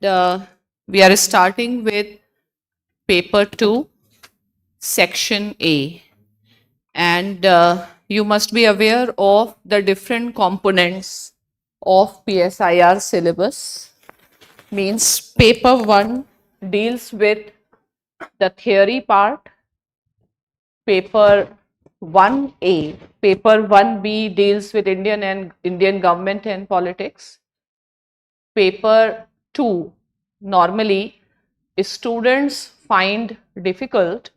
uh, we are starting with paper 2, section A. And you must be aware of the different components of PSIR syllabus. Means paper 1 deals with the theory part, paper 1A, paper 1B deals with Indian government and politics. Paper 2 normally students find difficult.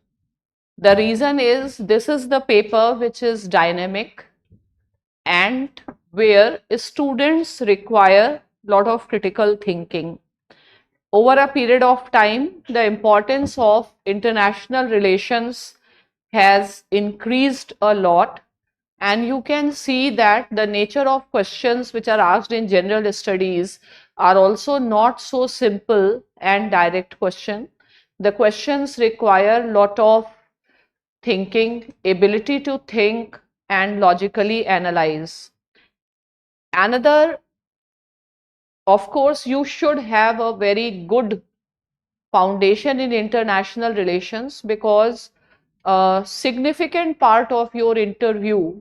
The reason is this is the paper which is dynamic and where students require lot of critical thinking. Over a period of time, the importance of international relations has increased a lot, and you can see that the nature of questions which are asked in general studies are also not so simple and direct question. The questions require lot of thinking, ability to think and logically analyze. Another, of course, you should have a very good foundation in international relations, because a significant part of your interview,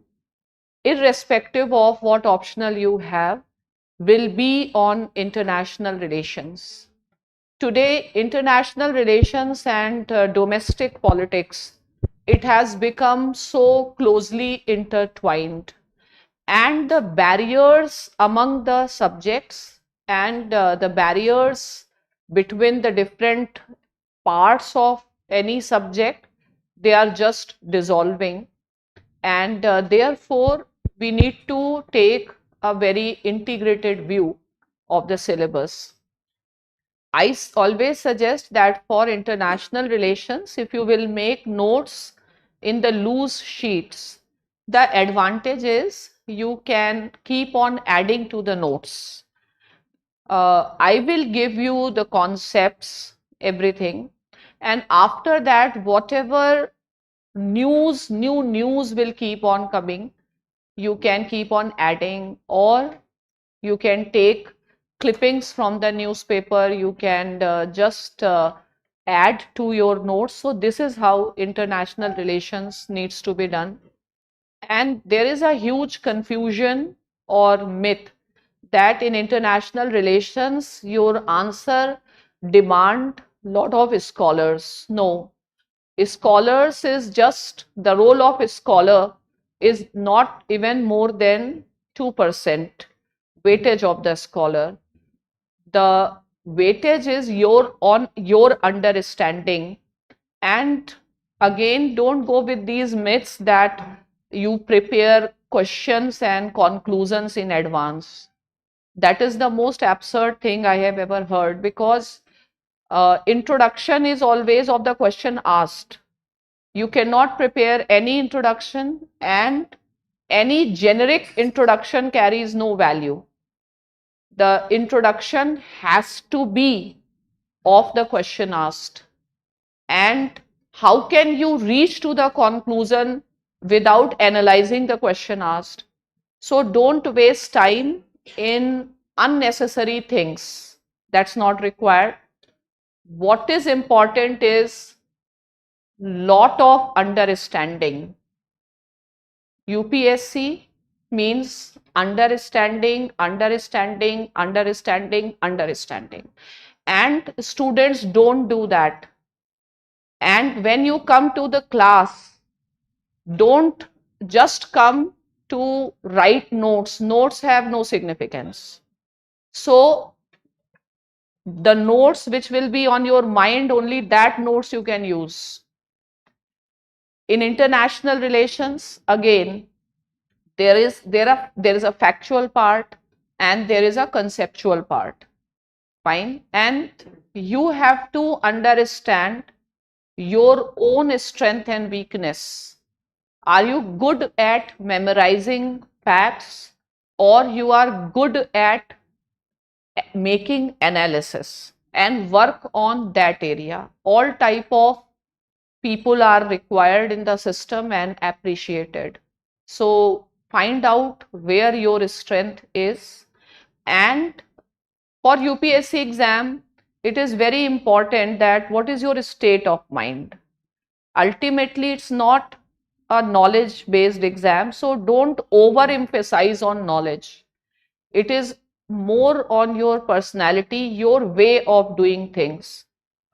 irrespective of what optional you have, will be on international relations. Today, international relations and domestic politics, it has become so closely intertwined, and the barriers among the subjects and the barriers between the different parts of any subject, they are just dissolving, and therefore we need to take a very integrated view of the syllabus. I always suggest that for international relations, if you will make notes in the loose sheets, the advantage is you can keep on adding to the notes. I will give you the concepts, everything, and after that, whatever new news will keep on coming, you can keep on adding, or you can take clippings from the newspaper, you can just add to your notes. So this is how international relations needs to be done. And there is a huge confusion or myth that in international relations your answer demand lot of scholars. No, scholars is just, the role of a scholar is not even more than 2% weightage of the scholar. The weightage is your on your understanding. And again, don't go with these myths that you prepare questions and conclusions in advance. That is the most absurd thing I have ever heard, because introduction is always of the question asked. You cannot prepare any introduction, and any generic introduction carries no value. The introduction has to be of the question asked. And how can you reach to the conclusion without analyzing the question asked? So don't waste time in unnecessary things. That's not required. What is important is lot of understanding. UPSC means understanding, understanding, understanding, understanding. And students don't do that. And when you come to the class, don't just come to write notes. Notes have no significance. So the notes which will be on your mind, only that notes you can use. In international relations, again, there is a factual part and there is a conceptual part. Fine. And you have to understand your own strength and weakness. Are you good at memorizing facts, or you are good at making analysis, and work on that area? All type of people are required in the system and appreciated. So find out where your strength is. And for UPSC exam, it is very important that what is your state of mind. Ultimately, it's not a knowledge based exam, so don't overemphasize on knowledge. It is more on your personality, your way of doing things,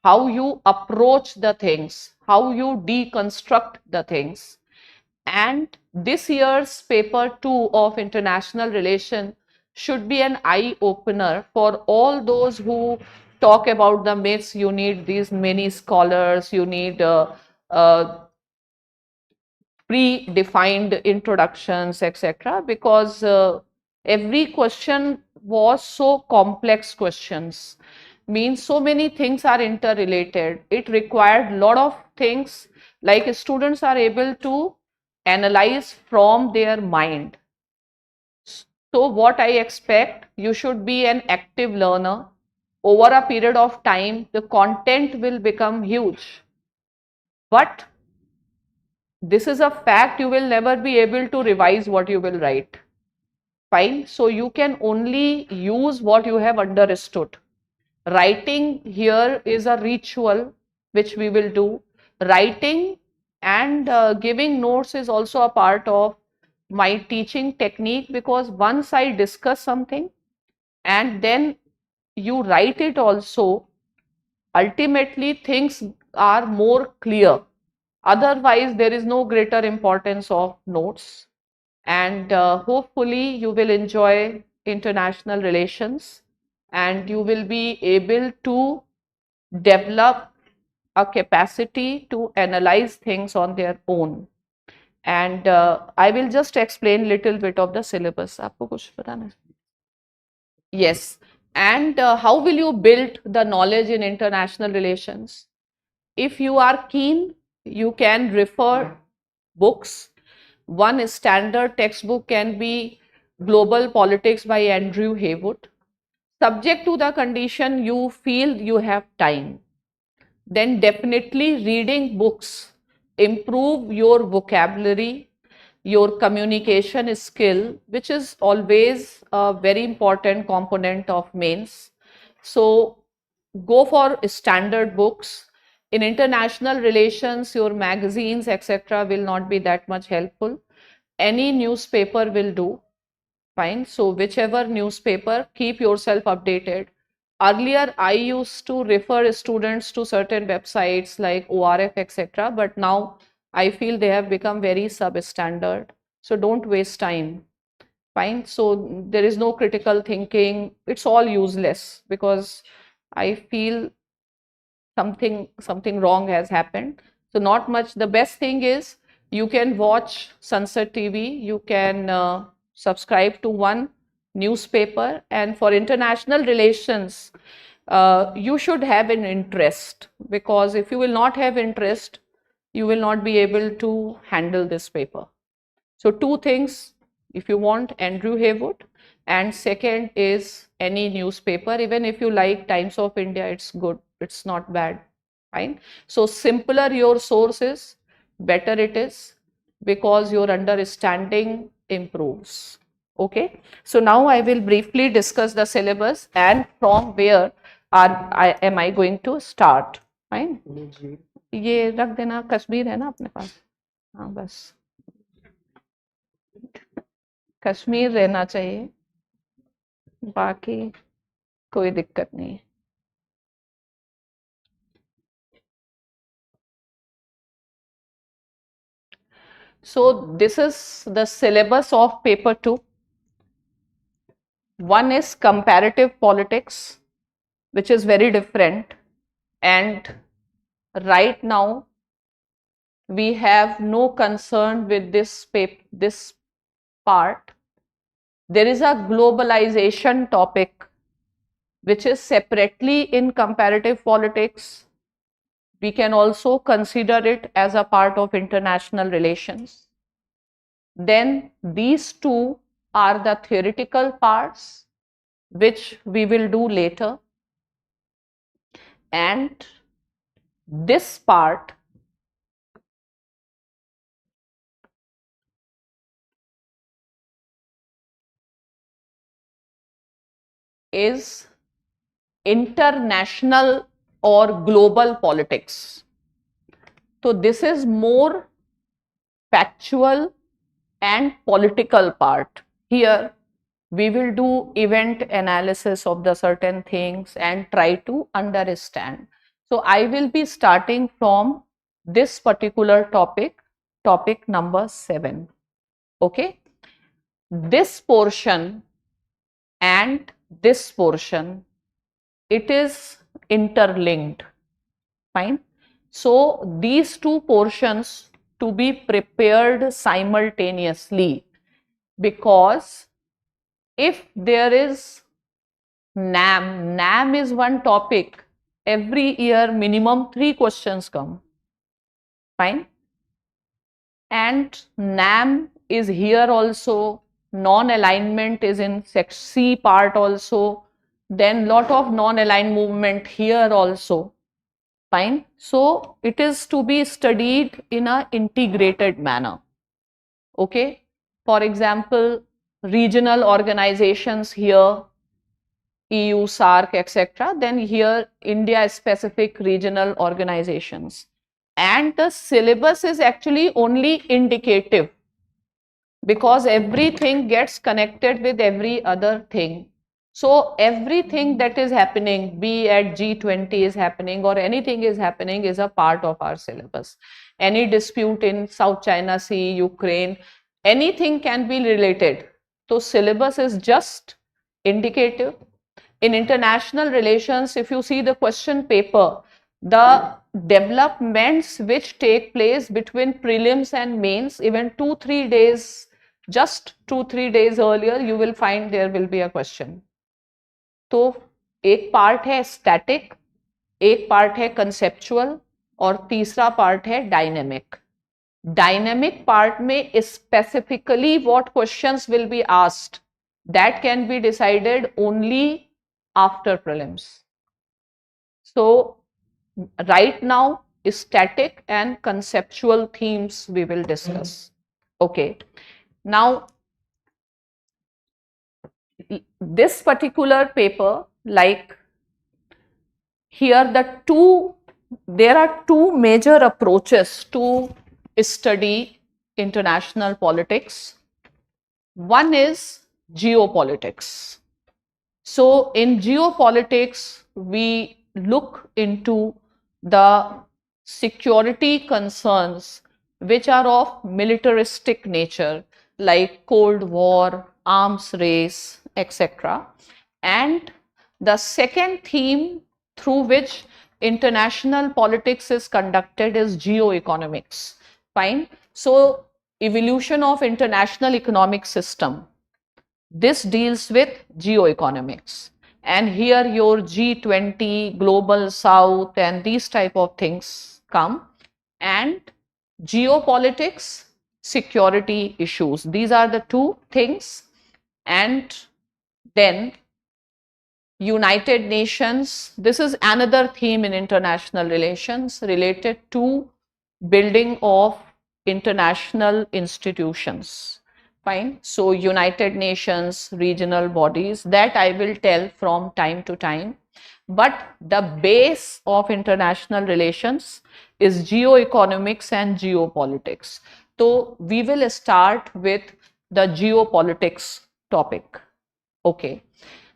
how you approach the things, how you deconstruct the things. And this year's paper 2 of international relation should be an eye opener for all those who talk about the myths. You need these many scholars, you need predefined introductions, etc. Because every question was so complex questions, means so many things are interrelated. It required a lot of things, like students are able to analyze from their mind. So what I expect, you should be an active learner. Over a period of time, the content will become huge. But this is a fact, you will never be able to revise what you will write. Fine. So you can only use what you have understood. Writing here is a ritual which we will do. Writing and giving notes is also a part of my teaching technique, because once I discuss something and then you write it also, ultimately things are more clear. Otherwise, there is no greater importance of notes. And hopefully, you will enjoy international relations and you will be able to develop a capacity to analyze things on their own. And I will just explain little bit of the syllabus. आपको कुछ बताना है? Yes. And how will you build the knowledge in international relations? If you are keen, you can refer books. One standard textbook can be Global Politics by Andrew Haywood. Subject to the condition you feel you have time, then definitely reading books improve your vocabulary, your communication skill, which is always a very important component of mains. So go for standard books. In international relations, your magazines, etc., will not be that much helpful. Any newspaper will do. Fine. So whichever newspaper, keep yourself updated. Earlier, I used to refer students to certain websites like ORF, etc. But now I feel they have become very substandard. So don't waste time. Fine. So there is no critical thinking. It's all useless, because I feel something wrong has happened. So not much. The best thing is you can watch Sunset TV, you can subscribe to one newspaper, and for international relations, you should have an interest, because if you will not have interest, you will not be able to handle this paper. So two things, if you want, Andrew Haywood, and second is any newspaper. Even if you like Times of India, it's good, it's not bad. Fine. So simpler your source is, better it is, because your understanding improves. Okay. So now I will briefly discuss the syllabus and from where am I going to start. Fine. ये रख देना, कश्मीर है ना अपने पास. हाँ बस कश्मीर रहना चाहिए, बाकी कोई दिक्कत नहीं. So this is the syllabus of paper 2. One is comparative politics, which is very different, and right now we have no concern with this part. There is a globalization topic which is separately in comparative politics. We can also consider it as a part of international relations. Then these two are the theoretical parts, which we will do later. And this part is international or global politics. So this is more factual and political part. Here we will do event analysis of the certain things and try to understand. So I will be starting from this particular topic, topic number 7. Okay. This portion and this portion, it is interlinked. Fine. So these two portions to be prepared simultaneously, because if there is NAM is one topic, every year minimum 3 questions come. Fine. And NAM is here also, non-alignment is in C part also, then lot of non-aligned movement here also. Fine. So it is to be studied in a integrated manner. Okay. For example, regional organizations here, EU, SAARC, etc. Then here India specific regional organizations. And the syllabus is actually only indicative, because everything gets connected with every other thing. So everything that is happening, be at G20 is happening or anything is happening, is a part of our syllabus. Any dispute in South China Sea, Ukraine, anything can be related. So syllabus is just indicative. In international relations, if you see the question paper, the developments which take place between prelims and mains, even 2-3 days, just 2-3 days earlier, you will find there will be a question. तो एक part है static, एक part है conceptual और तीसरा part है dynamic. Dynamic part में specifically what questions will be asked, that can be decided only after prelims. So right now static and conceptual themes we will discuss. Okay, now this particular paper, like here there are two major approaches to study international politics. One is geopolitics. So in geopolitics, we look into the security concerns which are of militaristic nature, like Cold War, arms race, etc. And the second theme through which international politics is conducted is geoeconomics. Fine. So evolution of international economic system, this deals with geoeconomics, and here your G20, global south and these type of things come, and geopolitics, security issues, these are the two things. And then United Nations, this is another theme in international relations related to building of international institutions. Fine. So United Nations, regional bodies, that I will tell from time to time. But the base of international relations is geoeconomics and geopolitics. So we will start with the geopolitics topic. Okay.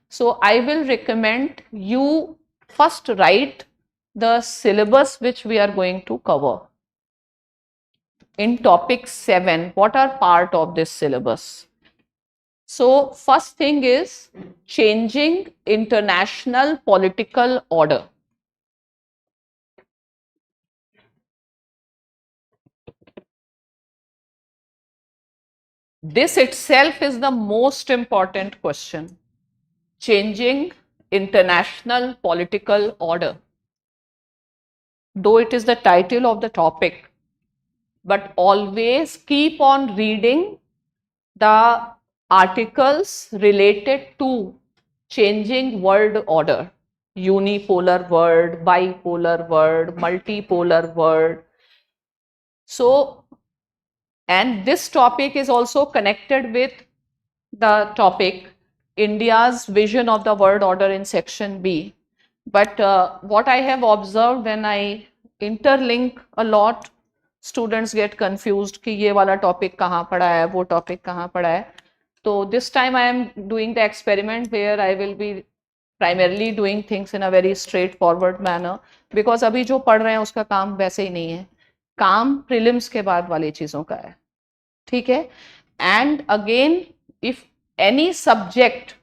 So I will recommend you first write the syllabus which we are going to cover. In topic 7, what are part of this syllabus? So first thing is changing international political order. This itself is the most important question. Changing international political order. Though it is the title of the topic, but always keep on reading the articles related to changing world order, unipolar world, bipolar world, multipolar world. So, and this topic is also connected with the topic India's vision of the world order in section B. But what I have observed when I interlink a lot, students get confused कि ये वाला topic कहाँ पढ़ा है, वो topic कहाँ पढ़ा है. So this time I am doing the experiment where I will be primarily doing things in a very straightforward manner, because अभी जो पढ़ रहे हैं उसका काम वैसे ही नहीं है, काम prelims के बाद वाली चीज़ों का है, ठीक है. And again, if any subject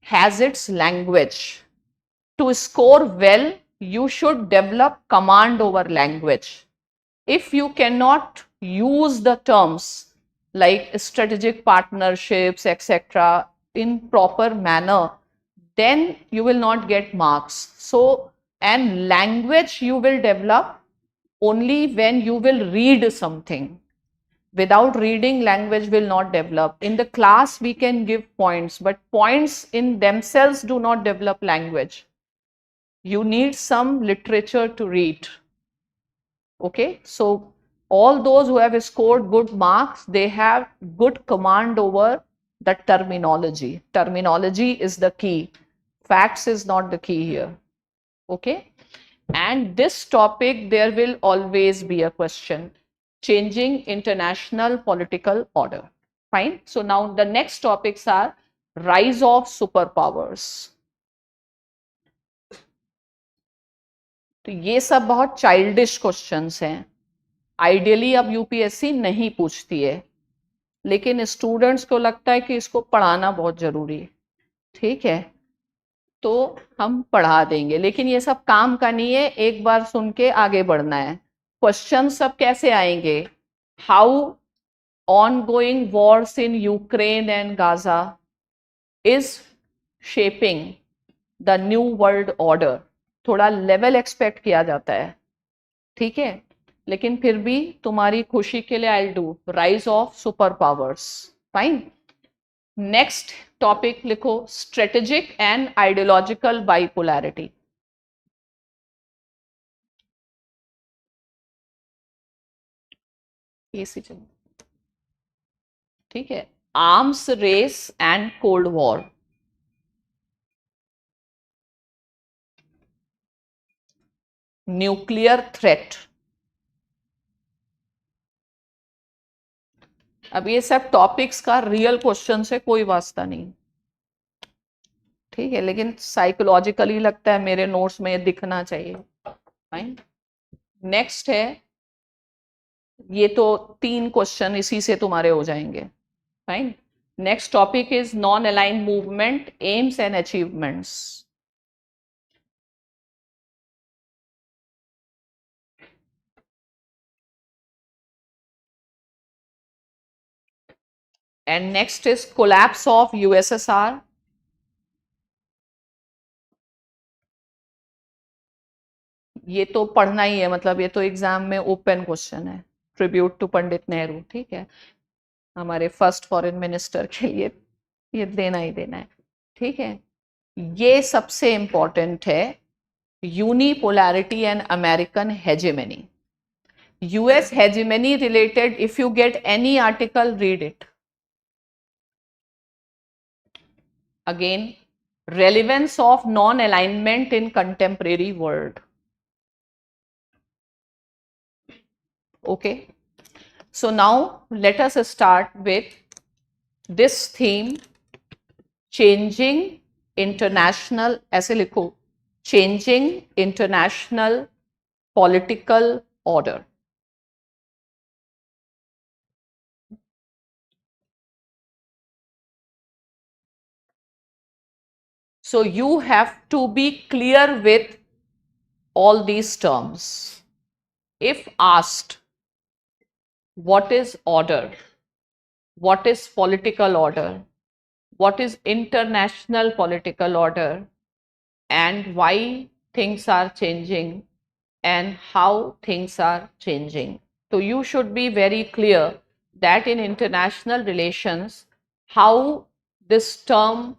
has its language, to score well, you should develop command over language. If you cannot use the terms like strategic partnerships, etc., in proper manner, then you will not get marks. So, and language you will develop only when you will read something. Without reading, language will not develop. In the class, we can give points, but points in themselves do not develop language. You need some literature to read. Okay, so all those who have scored good marks, they have good command over the terminology. Terminology is the key. Facts is not the key here. Okay, and this topic, there will always be a question: changing international political order. Fine. So now the next topics are rise of superpowers. तो ये सब बहुत childish questions हैं. Ideally अब UPSC नहीं पूछती है, लेकिन स्टूडेंट्स को लगता है कि इसको पढ़ाना बहुत जरूरी है. ठीक है, तो हम पढ़ा देंगे, लेकिन ये सब काम का नहीं है. एक बार सुन के आगे बढ़ना है. क्वेश्चन सब कैसे आएंगे? How ongoing wars in Ukraine and Gaza is shaping the new world order. थोड़ा लेवल एक्सपेक्ट किया जाता है, ठीक है, लेकिन फिर भी तुम्हारी खुशी के लिए I do rise of super powers. Fine. Next topic लिखो, स्ट्रेटेजिक एंड आइडियोलॉजिकल बाइपोलैरिटी. ठीक है. Arms race and cold war. Nuclear threat. अब ये सब टॉपिक्स का रियल क्वेश्चन से कोई वास्ता नहीं, ठीक है, लेकिन साइकोलॉजिकली लगता है मेरे नोट्स में ये दिखना चाहिए. फाइन. नेक्स्ट है, ये तो 3 क्वेश्चन इसी से तुम्हारे हो जाएंगे. Fine. Next topic is non align movement, AIIMS and achievements. And next is collapse of USSR. ये तो पढ़ना ही है, मतलब ये तो एग्जाम में ओपन क्वेश्चन है. ट्रिब्यूट टू पंडित नेहरू, ठीक है, हमारे फर्स्ट फॉरेन मिनिस्टर के लिए ये देना ही देना है. ठीक है. ये सबसे इंपॉर्टेंट है, unipolarity and American hegemony. US hegemony related if you get any article, read it. Again, relevance of non-alignment in contemporary world. Okay, so now let us start with this theme, changing international, ऐसे लिखो, changing international political order. So you have to be clear with all these terms. If asked, what is order? What is political order? What is international political order? And why things are changing and how things are changing? So you should be very clear that in international relations, how this term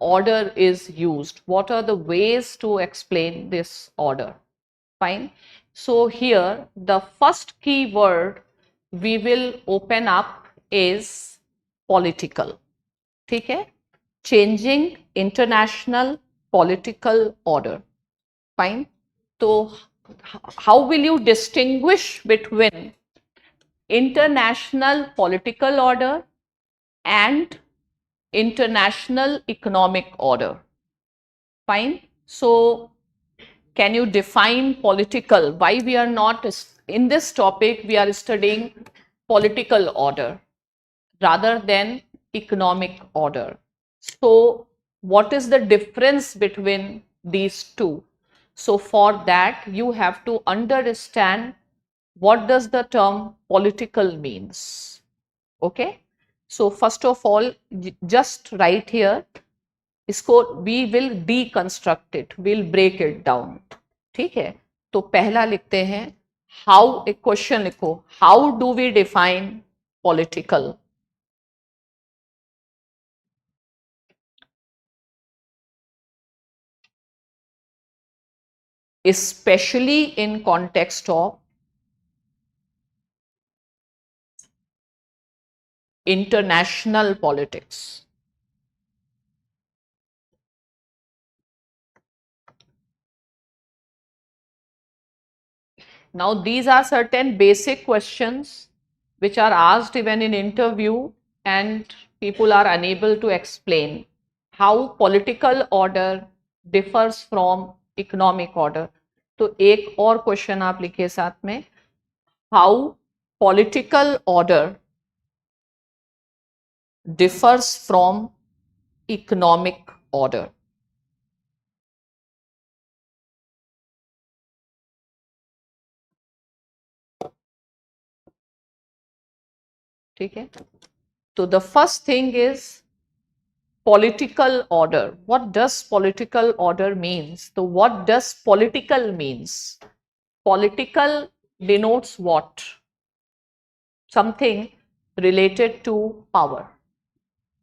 order is used. What are the ways to explain this order? Fine. So here the first key word we will open up is political. ठीक है. Changing international political order. Fine. So how will you distinguish between international political order and international economic order? Fine. So can you define political? Why we are not in this topic, we are studying political order rather than economic order. So what is the difference between these two? So for that you have to understand what does the term political means. Okay. So first of all, just write here, इसको we will deconstruct it, we'll break it down. ठीक है, तो पहला लिखते हैं how, एक question लिखो, how do we define political? Especially in context of international politics. Now these are certain basic questions which are asked even in interview, and people are unable to explain how political order differs from economic order. तो एक और question आप लिखिए साथ में, how political order differs from economic order. ठीक है, so the first thing is political order. What does political order means? So what does political means? Political denotes what? Something related to power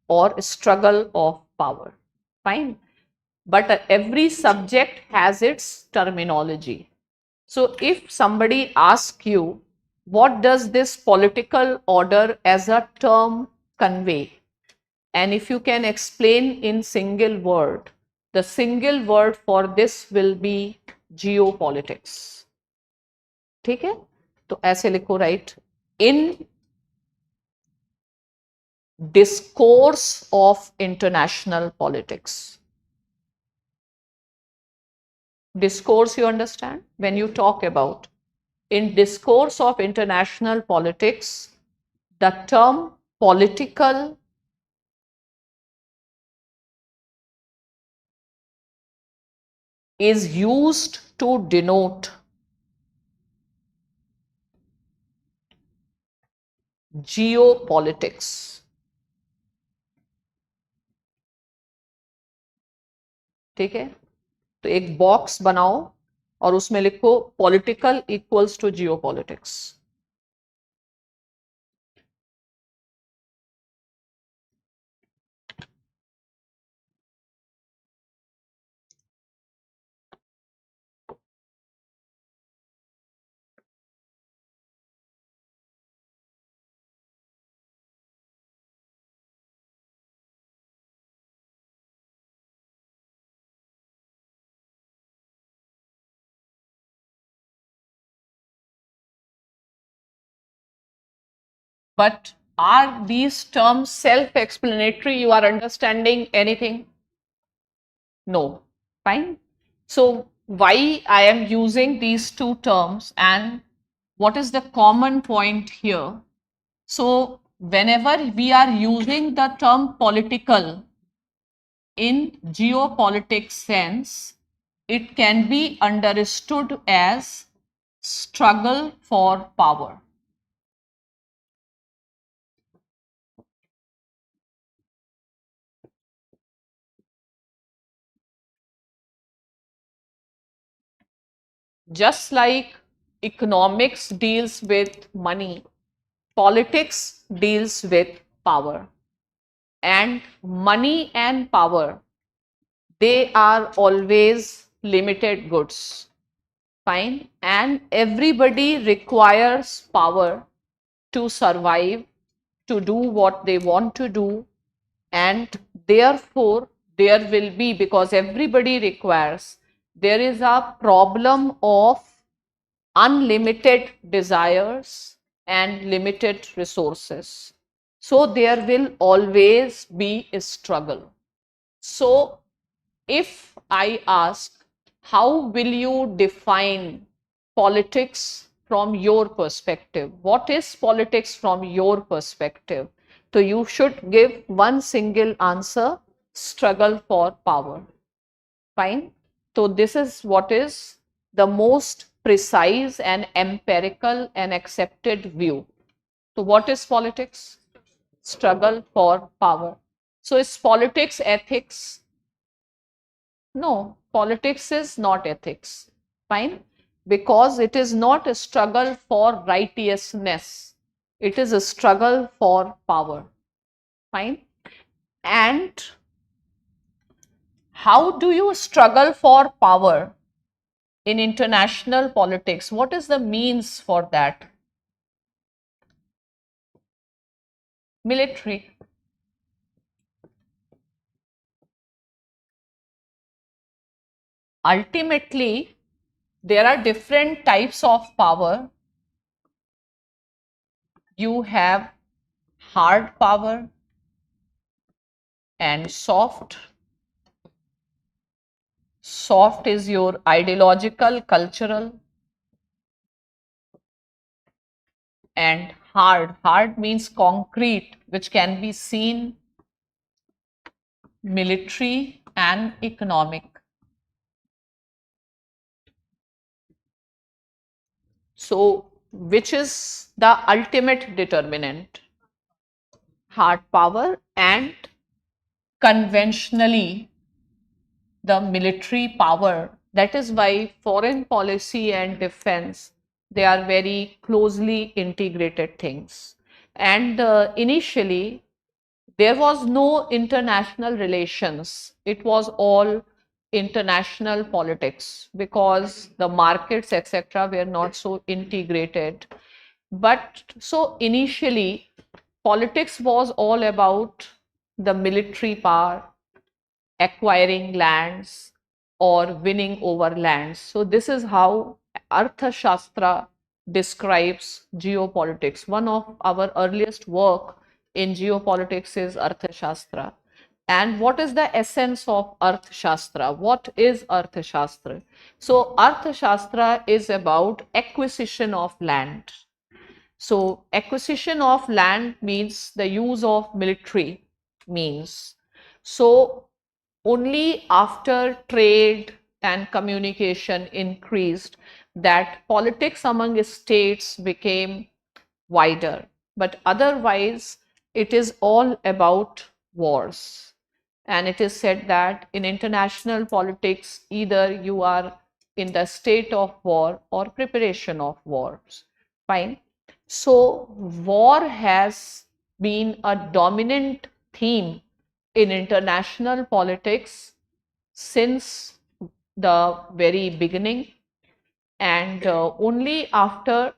or struggle of power. Fine. But every subject has its terminology. So if somebody asks you, what does this political order as a term convey? And if you can explain in single word, the single word for this will be geopolitics. ठीक है, तो ऐसे लिखो, right, in discourse of international politics. Discourse, you understand? When you talk about in discourse of international politics, the term political is used to denote geopolitics. ठीक है, तो एक box बनाओ और उसमें लिखो political equals to geopolitics. But are these terms self-explanatory? You are understanding anything? No. Fine. So why I am using these two terms and what is the common point here? So whenever we are using the term political in geopolitics sense, it can be understood as struggle for power. Just like economics deals with money, politics deals with power. And money and power, they are always limited goods. Fine. And everybody requires power to survive, to do what they want to do. And therefore, there will be, because everybody requires, there is a problem of unlimited desires and limited resources. So there will always be a struggle. So if I ask, how will you define politics from your perspective? What is politics from your perspective? So you should give one single answer: struggle for power. Fine. So this is what is the most precise and empirical and accepted view. So what is politics? Struggle for power. So is politics ethics? No, politics is not ethics. Fine. Because it is not a struggle for righteousness. It is a struggle for power. Fine. And how do you struggle for power in international politics? What is the means for that? Military. Ultimately, there are different types of power. You have hard power and soft. Soft is your ideological, cultural, and hard. Hard means concrete, which can be seen, military and economic. So, which is the ultimate determinant? Hard power, and conventionally the military power. That is why foreign policy and defense, they are very closely integrated things. And initially there was no international relations. It was all international politics because the markets, etc., were not so integrated. But so initially, politics was all about the military power, acquiring lands or winning over lands. So this is how Arthashastra describes geopolitics. One of our earliest work in geopolitics is Arthashastra. And what is the essence of Arthashastra? What is Arthashastra? So Arthashastra is about acquisition of land. So acquisition of land means the use of military means. So only after trade and communication increased that politics among states became wider. But otherwise, it is all about wars. And it is said that in international politics, either you are in the state of war or preparation of wars. Fine. So, war has been a dominant theme in international politics since the very beginning, and only after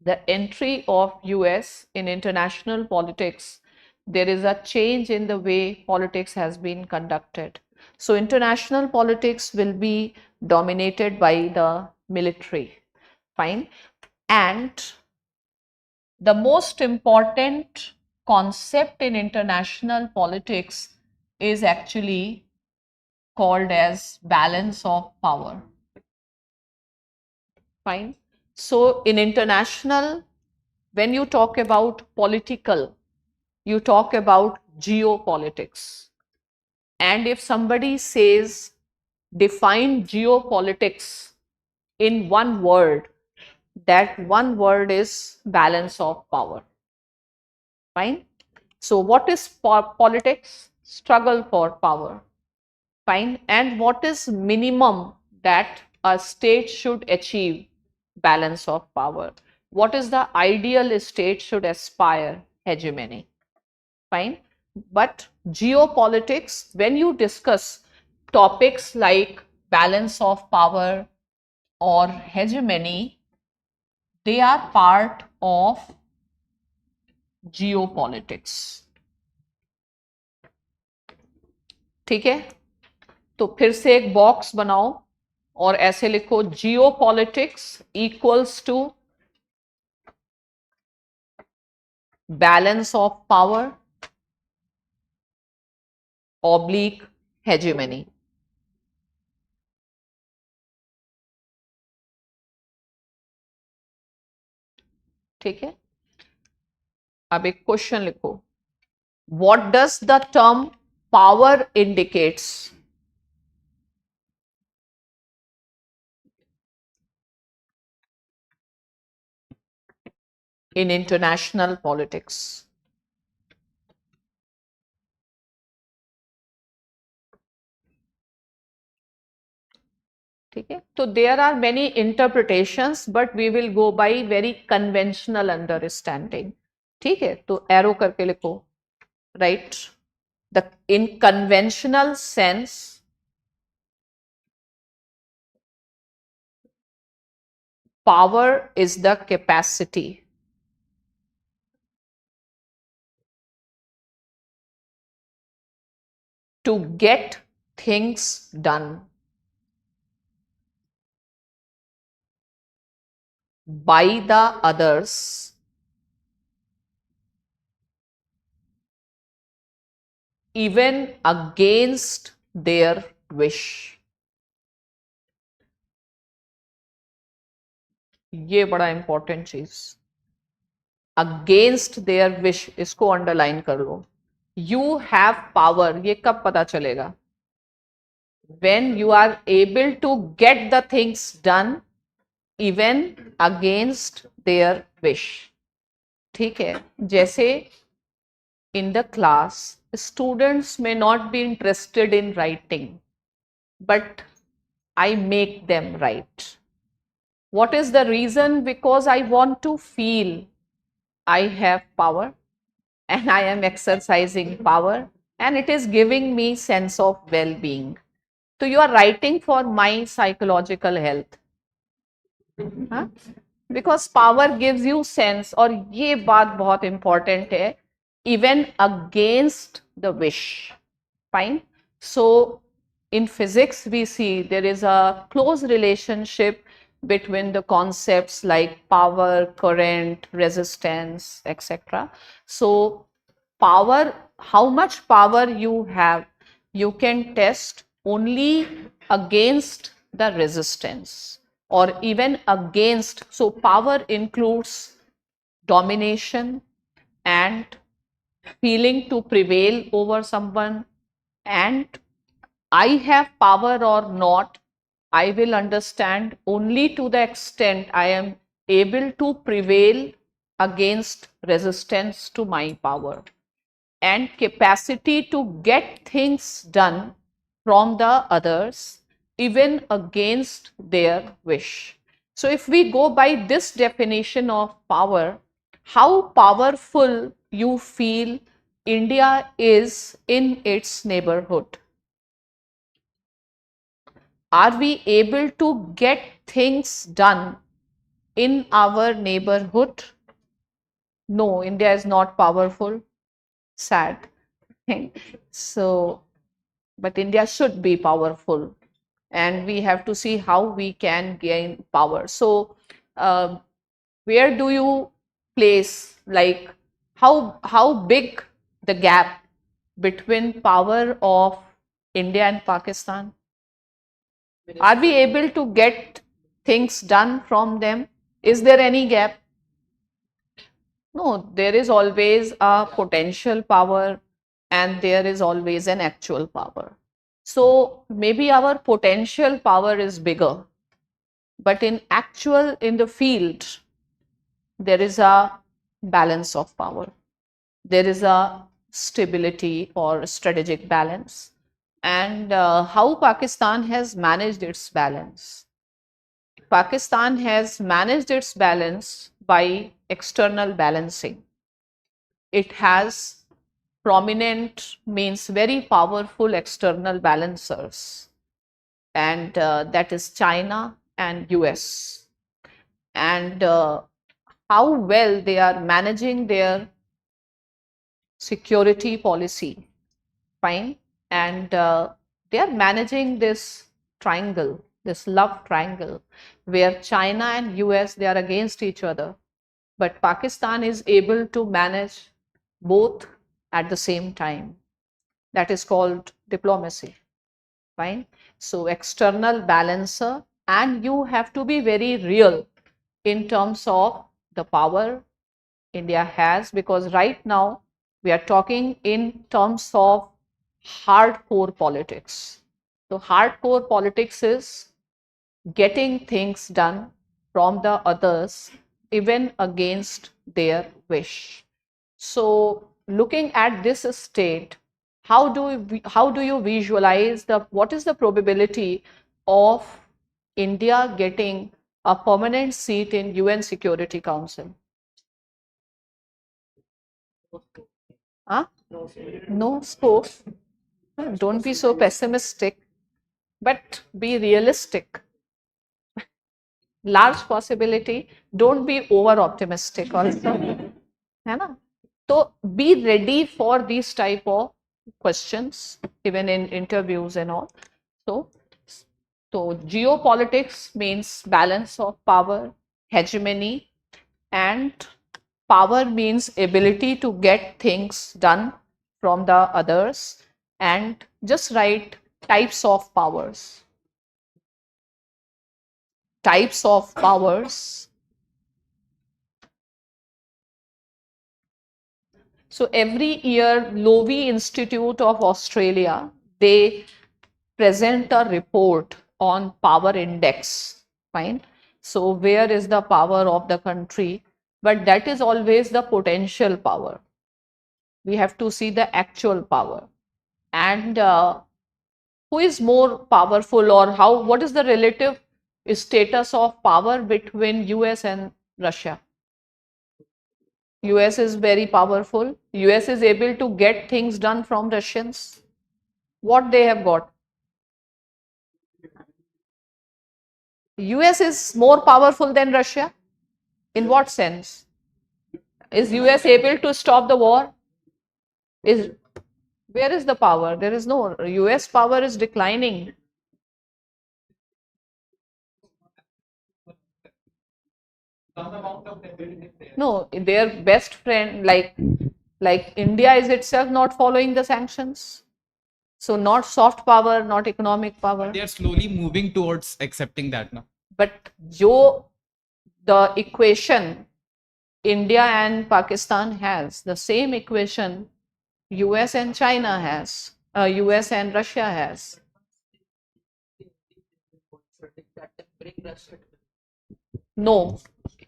the entry of US in international politics, there is a change in the way politics has been conducted. So international politics will be dominated by the military. Fine. And the most important concept in international politics is actually called as balance of power. Fine. So in international, when you talk about political, you talk about geopolitics. And if somebody says define geopolitics in one word, that one word is balance of power. Fine. So what is politics? Struggle for power. Fine. And what is minimum that a state should achieve? Balance of power. What is the ideal state should aspire? Hegemony. Fine. But geopolitics, when you discuss topics like balance of power or hegemony, they are part of geopolitics. ठीक है, तो फिर से एक box बनाओ और ऐसे लिखो geopolitics equals to balance of power oblique hegemony. ठीक है, अब एक क्वेश्चन लिखो, what does the term power indicates? In international politics. ठीक है, तो there are many interpretations but we will go by very conventional understanding. ठीक है, तो एरो करके लिखो, right, the in conventional sense power is the capacity to get things done by the others even against their wish. ये बड़ा important चीज, against their wish, इसको underline कर लो. यू हैव पावर, ये कब पता चलेगा? when you are able to get the things done even against their wish. ठीक है, जैसे in the class students may not be interested in writing but I make them write. What is the reason? Because I want to feel I have power and I am exercising power and it is giving me sense of well-being. So you are writing for my psychological health. हाँ? Because power gives you sense, और ये बात बहुत important है, even against the wish. Fine. So in physics we see there is a close relationship between the concepts like power, current, resistance, etc. So power, how much power you have, you can test only against the resistance or even against. So power includes domination and feeling to prevail over someone, and I have power or not, I will understand only to the extent I am able to prevail against resistance to my power, and capacity to get things done from the others even against their wish. So if we go by this definition of power, how powerful you feel India is in its neighborhood? Are we able to get things done in our neighborhood? No, India is not powerful. Sad. So, but India should be powerful, and we have to see how we can gain power. So, where do you place, like, how big the gap between power of India and Pakistan? Are we able to get things done from them? Is there any gap? No, there is always a potential power and there is always an actual power. So maybe our potential power is bigger, but in the field, there is a balance of power. There is a stability or strategic balance. And how Pakistan has managed its balance? Pakistan has managed its balance by external balancing. It has prominent, means very powerful external balancers, and that is China and US. And how well they are managing their security policy, fine, and they are managing this triangle. this love triangle, where China and US, they are against each other, but Pakistan is able to manage both at the same time. That is called diplomacy. Fine. So external balancer, and you have to be very real in terms of the power India has, because right now we are talking in terms of hardcore politics. So hardcore politics is getting things done from the others even against their wish. So looking at this state, how do you visualize what is the probability of India getting a permanent seat in UN Security Council? Huh? No scope. Don't be so pessimistic, but be realistic. Large possibility. Don't be over optimistic also. है ना? So be ready for these type of questions, even in interviews and all. So, so geopolitics means balance of power, hegemony, and power means ability to get things done from the others. And just write types of powers. Types of powers. So every year, Lowy Institute of Australia, they present a report on power index. Fine. So where is the power of the country? But that is always the potential power. We have to see the actual power. And who is more powerful, or what is the relative status of power between US and Russia? US is very powerful. US is able to get things done from Russians. What they have got? US is more powerful than Russia? In what sense? Is US able to stop the war? Where is the power? There is no. US power is declining. No, their best friend, like India is itself not following the sanctions. So not soft power, not economic power. They are slowly moving towards accepting that now. But the equation India and Pakistan has, the same equation US and China has, US and Russia has. No,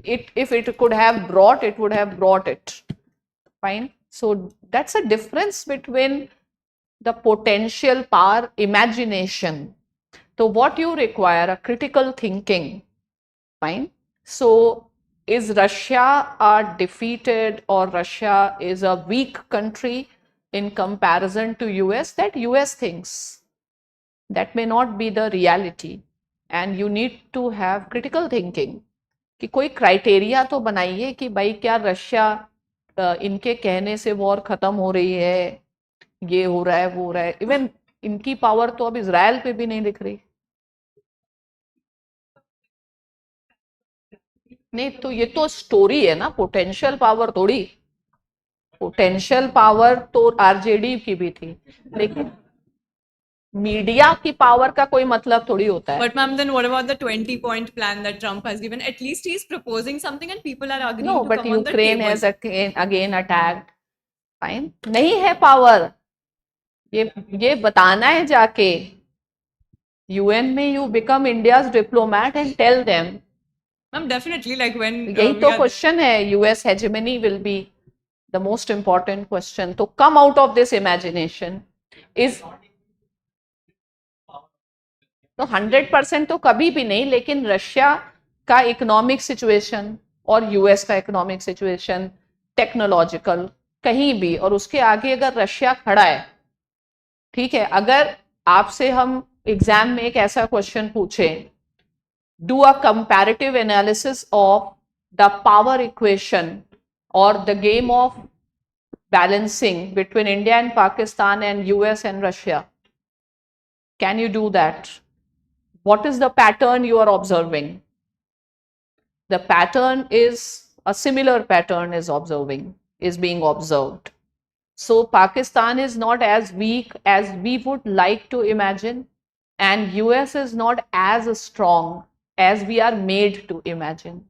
if it could have brought, it would have brought it. Fine. So that's a difference between the potential power, imagination. So what you require, a critical thinking. Fine. So is Russia a defeated, or Russia is a weak country in comparison to US? That US thinks. That may not be the reality. And you need to have critical thinking. कि कोई criteria तो बनाइए कि भाई क्या Russia इनके कहने से वॉर खत्म हो रही है, ये हो रहा है, वो हो रहा है. इवन इनकी पावर तो अब इजराइल पे भी नहीं दिख रही. नहीं तो ये तो स्टोरी है ना, पोटेंशियल पावर थोड़ी. पोटेंशियल पावर तो आरजेडी की भी थी, लेकिन मीडिया की पावर का कोई मतलब थोड़ी होता है. But ma'am, then what about the 20-point plan that Trump has given? At least he's proposing something and people are agreeing No, to but come on the Ukraine table. has again attacked. Fine. नहीं है power. ये बताना है जाके UN में, you become India's diplomat and tell them. Ma'am, definitely, like when यही तो question है. US hegemony will be the most important question. तो come out of this imagination. Is तो 100% तो कभी भी नहीं, लेकिन रशिया का इकोनॉमिक सिचुएशन और यूएस का इकोनॉमिक सिचुएशन, टेक्नोलॉजिकल, कहीं भी, और उसके आगे अगर रशिया खड़ा है, ठीक है. अगर आपसे हम एग्जाम में एक ऐसा क्वेश्चन पूछे, do a comparative analysis of the power equation और the game of balancing between India and Pakistan and US and Russia, can you do that? what is the pattern you are observing? The pattern is a similar pattern is being observed. So Pakistan is not as weak as we would like to imagine, and US is not as strong as we are made to imagine.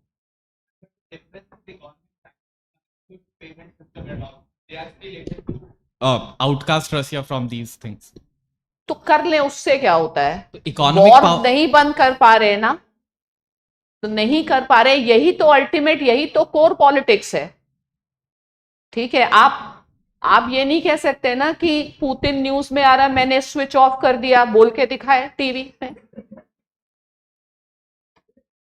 Outcast Russia from these things. तो कर ले, उससे क्या होता है? Economic war power. नहीं बंद कर पा रहे ना, तो नहीं कर पा रहे, यही तो अल्टीमेट, यही तो कोर पॉलिटिक्स है. ठीक है, आप ये नहीं कह सकते ना कि पुतिन न्यूज में आ रहा मैंने स्विच ऑफ कर दिया, बोल के दिखाए टीवी में.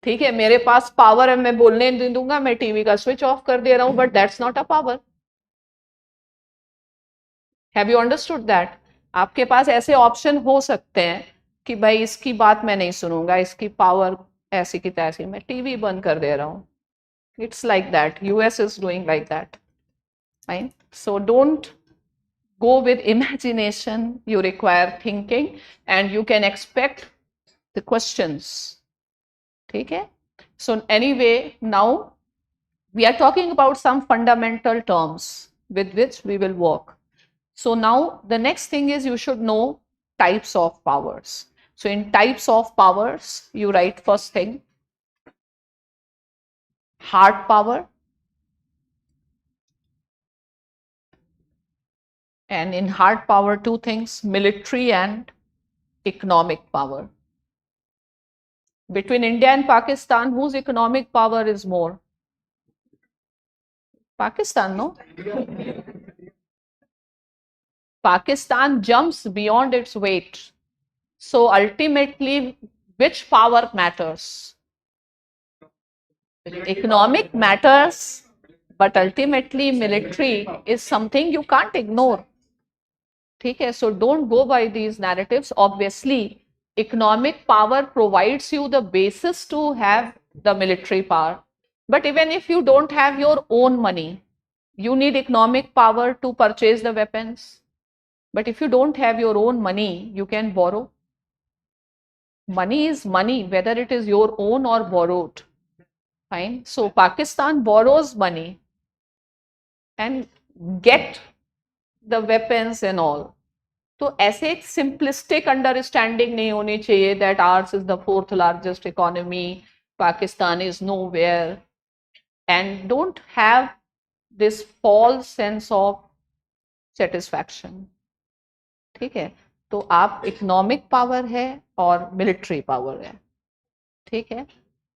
ठीक है, मेरे पास पावर है, मैं बोलने नहीं दूंगा, मैं टीवी का स्विच ऑफ कर दे रहा हूं, but that's not a power. Have you understood that? आपके पास ऐसे ऑप्शन हो सकते हैं कि भाई इसकी बात मैं नहीं सुनूंगा, इसकी पावर ऐसी की तैसी, मैं टीवी बंद कर दे रहा हूं. It's like that, US is doing like that. Fine, so don't go with imagination, you require thinking, and you can expect the questions. Okay, so anyway, now we are talking about some fundamental terms with which we will work. So now the next thing is you should know types of powers. So in types of powers, you write first thing hard power, and in hard power two things, military and economic power. Between India and Pakistan, whose economic power is more? Pakistan, no? Pakistan jumps beyond its weight. So ultimately, which power matters? Economic matters, but ultimately military is something you can't ignore. Okay, so don't go by these narratives. Obviously, economic power provides you the basis to have the military power. But even if you don't have your own money, you need economic power to purchase the weapons. But if you don't have your own money, you can borrow. Money is money, whether it is your own or borrowed. Fine. So Pakistan borrows money and get the weapons and all. तो ऐसे एक simplistic understanding नहीं होनी चाहिए that ours is the fourth largest economy, Pakistan is nowhere, and don't have this false sense of satisfaction. ठीक है, तो आप इकोनॉमिक पावर है और मिलिट्री पावर है. ठीक है,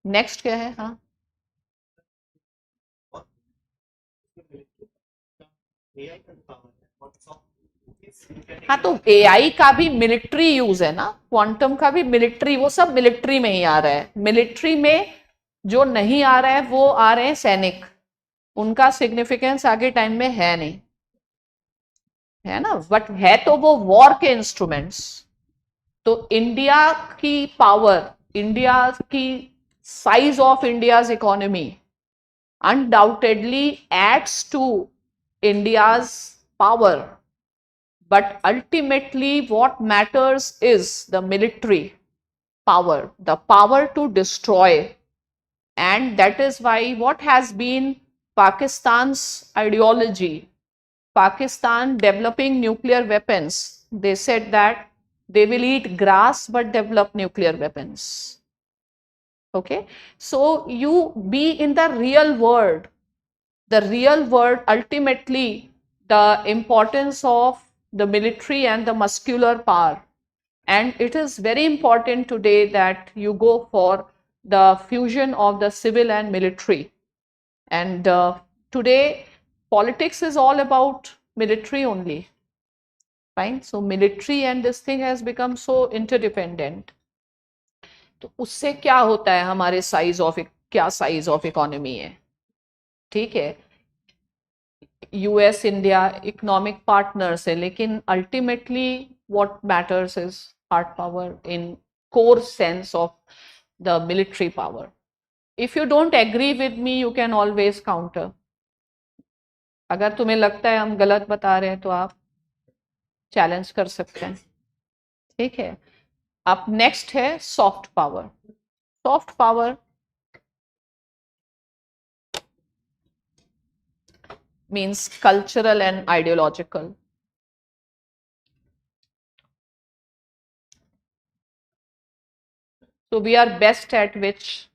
नेक्स्ट क्या है? हाँ, हाँ, तो एआई का भी मिलिट्री यूज है ना, क्वांटम का भी मिलिट्री, वो सब मिलिट्री में ही आ रहा है. मिलिट्री में जो नहीं आ रहा है वो आ रहे हैं सैनिक, उनका सिग्निफिकेंस आगे टाइम में है नहीं, है ना, बट है तो वो वॉर के इंस्ट्रूमेंट्स. तो इंडिया की पावर, इंडिया की size of India's economy undoubtedly adds to India's power. But ultimately, what matters is the military power, the power to destroy. And that is why what has been Pakistan's ideology, Pakistan developing nuclear weapons, they said that they will eat grass but develop nuclear weapons. Okay, so you be in the real world. The real world, ultimately, the importance of the military and the muscular power. And it is very important today that you go for the fusion of the civil and military. And today, politics is all about military only. Fine. So military and this thing has become so interdependent. तो उससे क्या होता है, हमारे size of, क्या size of economy है. ठीक है, यूएस इंडिया इकोनॉमिक पार्टनर्स है, लेकिन ultimately what matters is hard power in core sense of the military power. If you don't agree with me, you can always counter. अगर तुम्हें लगता है हम गलत बता रहे हैं तो आप चैलेंज कर सकते हैं. ठीक है, अब नेक्स्ट है soft power. Soft power means cultural and ideological. So we are best at which?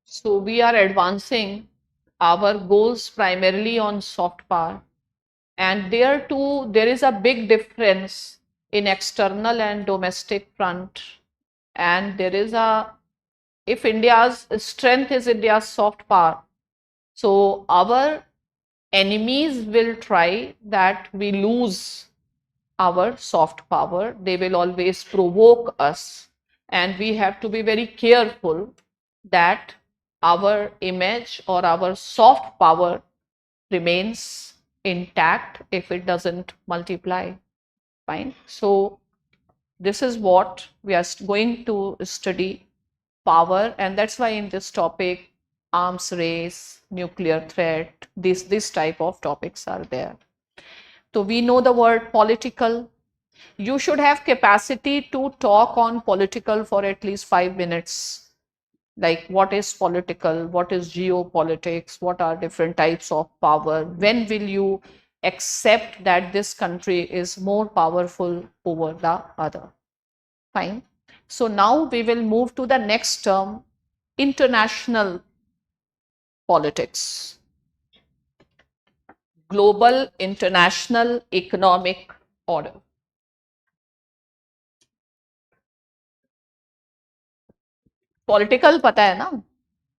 So we are advancing our goals primarily on soft power. And there too, there is a big difference in external and domestic front. And there is a, if India's strength is India's soft power, so our enemies will try that we lose our soft power. They will always provoke us. And we have to be very careful that our image or our soft power remains intact if it doesn't multiply. Fine. So this is what we are going to study, power, and that's why in this topic arms race, nuclear threat, this type of topics are there. So we know the word political. You should have capacity to talk on political for at least 5 minutes. Like what is political, what is geopolitics, what are different types of power, when will you accept that this country is more powerful over the other. Fine. So now we will move to the next term, international politics. Global international economic order. Political पता है ना,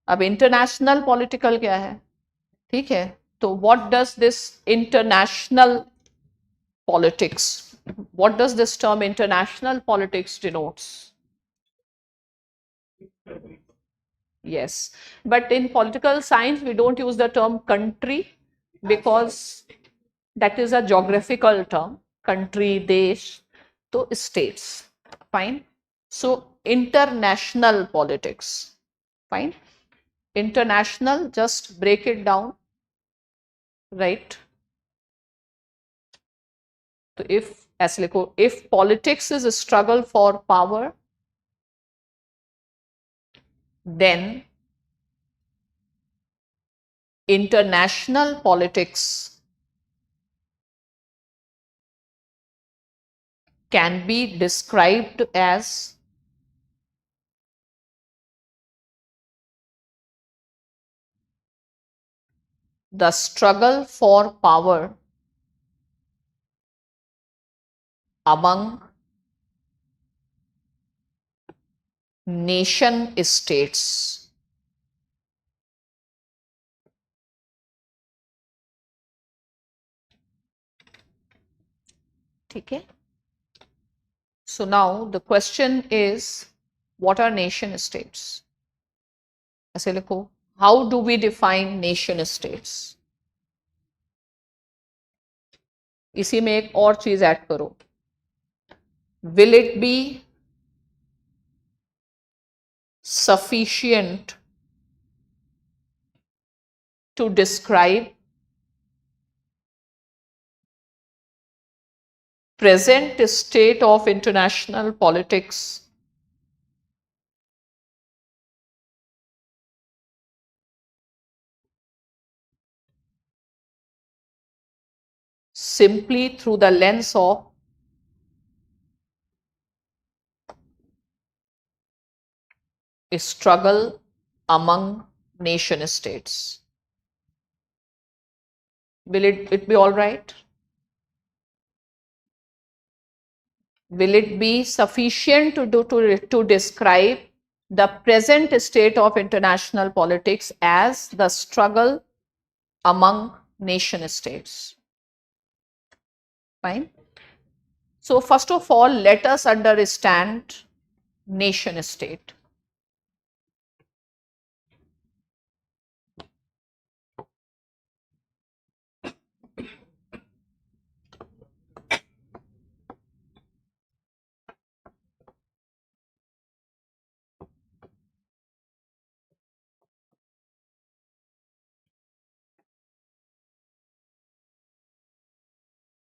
अब international political क्या है, ठीक है. तो what does this international politics, what does this term international politics denotes? Yes, but in political science we don't use the term country because that is a geographical term. Country, desh, to states. Fine. So international politics. Fine. International, just break it down, right? So if ऐसे लिखो, if politics is a struggle for power, then international politics can be described as the struggle for power among nation states. ठीक है. So now the question is, what are nation states? ऐसे लिखो, how do we define nation states? इसी में एक और चीज add करो, will it be sufficient to describe present state of international politics simply through the lens of a struggle among nation states? Will it be all right? Will it be sufficient to describe the present state of international politics as the struggle among nation states? Fine. So first of all, let us understand nation state.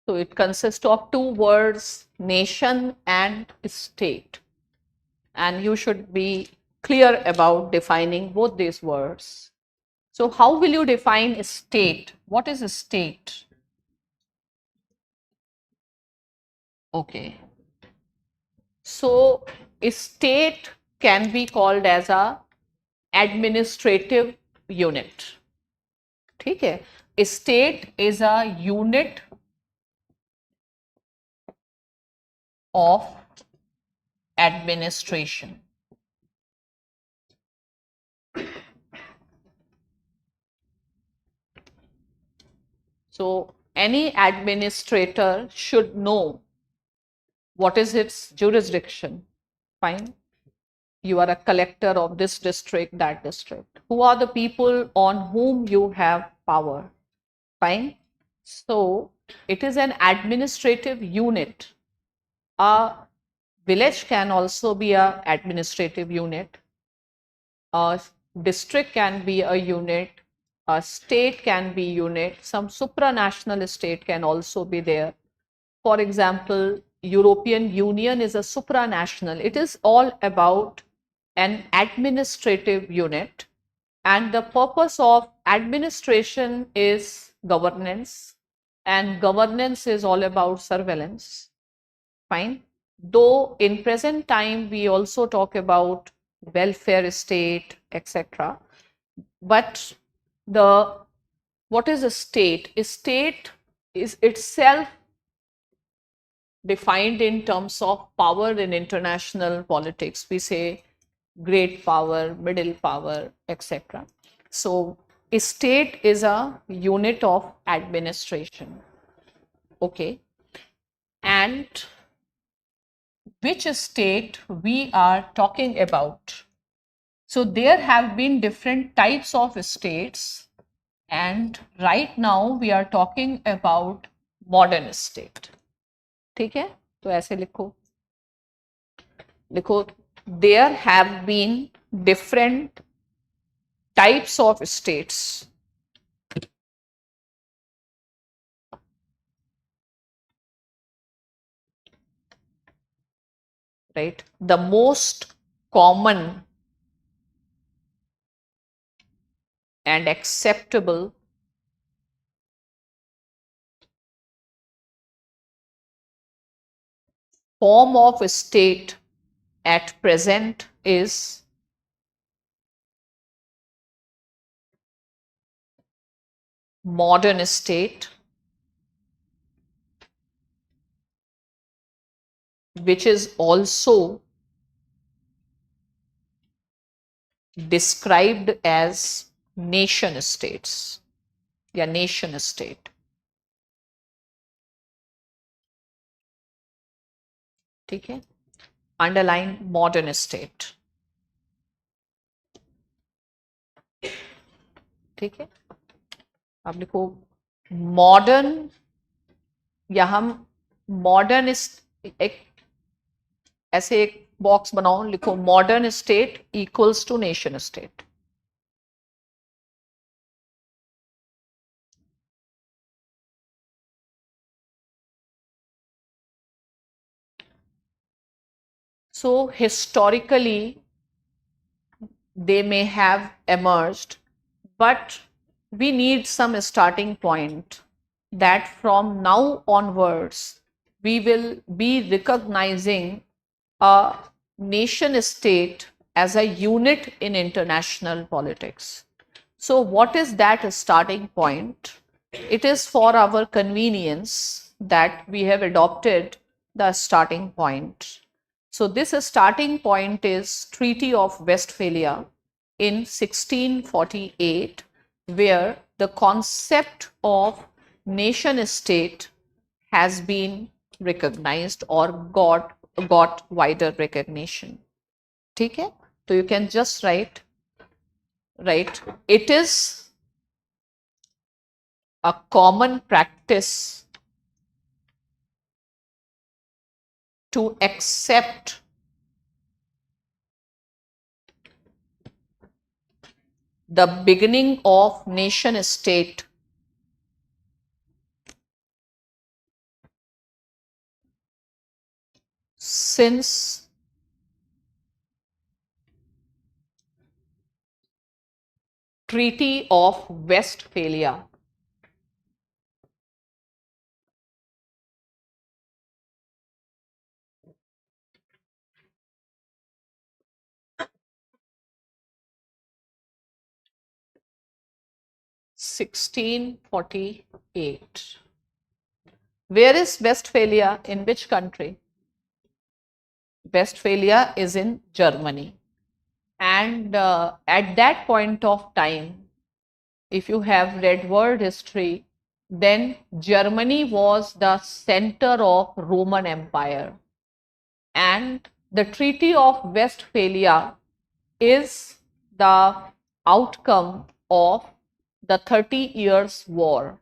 So it consists of two words, nation and state. And you should be clear about defining both these words. So how will you define state? What is a state? Okay. So a state can be called as a administrative unit. ठीक है? A state is a unit of administration. So any administrator should know what is its jurisdiction. Fine. You are a collector of this district, that district. Who are the people on whom you have power? Fine. So it is an administrative unit. A village can also be an administrative unit. A district can be a unit. A state can be unit. Some supranational state can also be there. For example, European Union is a supranational. It is all about an administrative unit, and the purpose of administration is governance, and governance is all about surveillance. Fine. Though in present time we also talk about welfare state, etc. But the what is a state? A state is itself defined in terms of power in international politics. We say great power, middle power, etc. So a state is a unit of administration. Okay. And which state we are talking about? So there have been different types of states, and right now we are talking about modern state. ठीक है? तो ऐसे लिखो. लिखो, there have been different types of states. Right? The most common and acceptable form of state at present is modern state, which is also described as nation states. Yeah, nation state. ठीक है? Underline modern state. ठीक है? अब लिखो modern, या हम modern एक ऐसे एक बॉक्स बनाओ, लिखो modern state equals to nation state. So historically they may have emerged, but we need some starting point that from now onwards we will be recognizing a nation state as a unit in international politics. So what is that starting point? It is for our convenience that we have adopted the starting point. So this starting point is Treaty of Westphalia in 1648, where the concept of nation state has been recognized or got wider recognition. ठीक है? So you can just write, it is a common practice to accept the beginning of nation state since Treaty of Westphalia. (1648). Where is Westphalia? In which country? Westphalia is in Germany. And at that point of time, if you have read world history, then Germany was the center of Roman Empire. And the Treaty of Westphalia is the outcome of the 30 Years' War,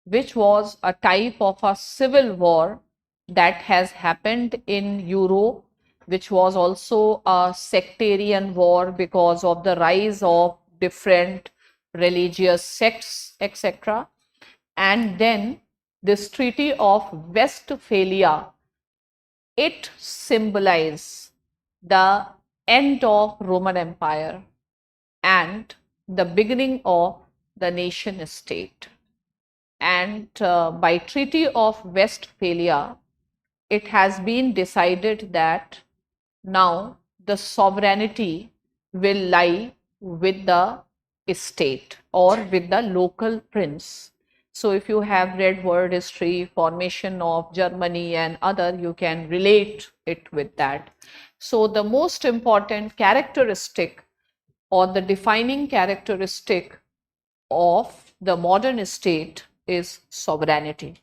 which was a type of a civil war that has happened in Europe, which was also a sectarian war because of the rise of different religious sects, etc. And then this Treaty of Westphalia, it symbolizes the end of Roman Empire and the beginning of the nation state. And by Treaty of Westphalia, it has been decided that now the sovereignty will lie with the state or with the local prince. So if you have read world history, formation of Germany and other, you can relate it with that. So the most important characteristic or the defining characteristic of the modern state is sovereignty.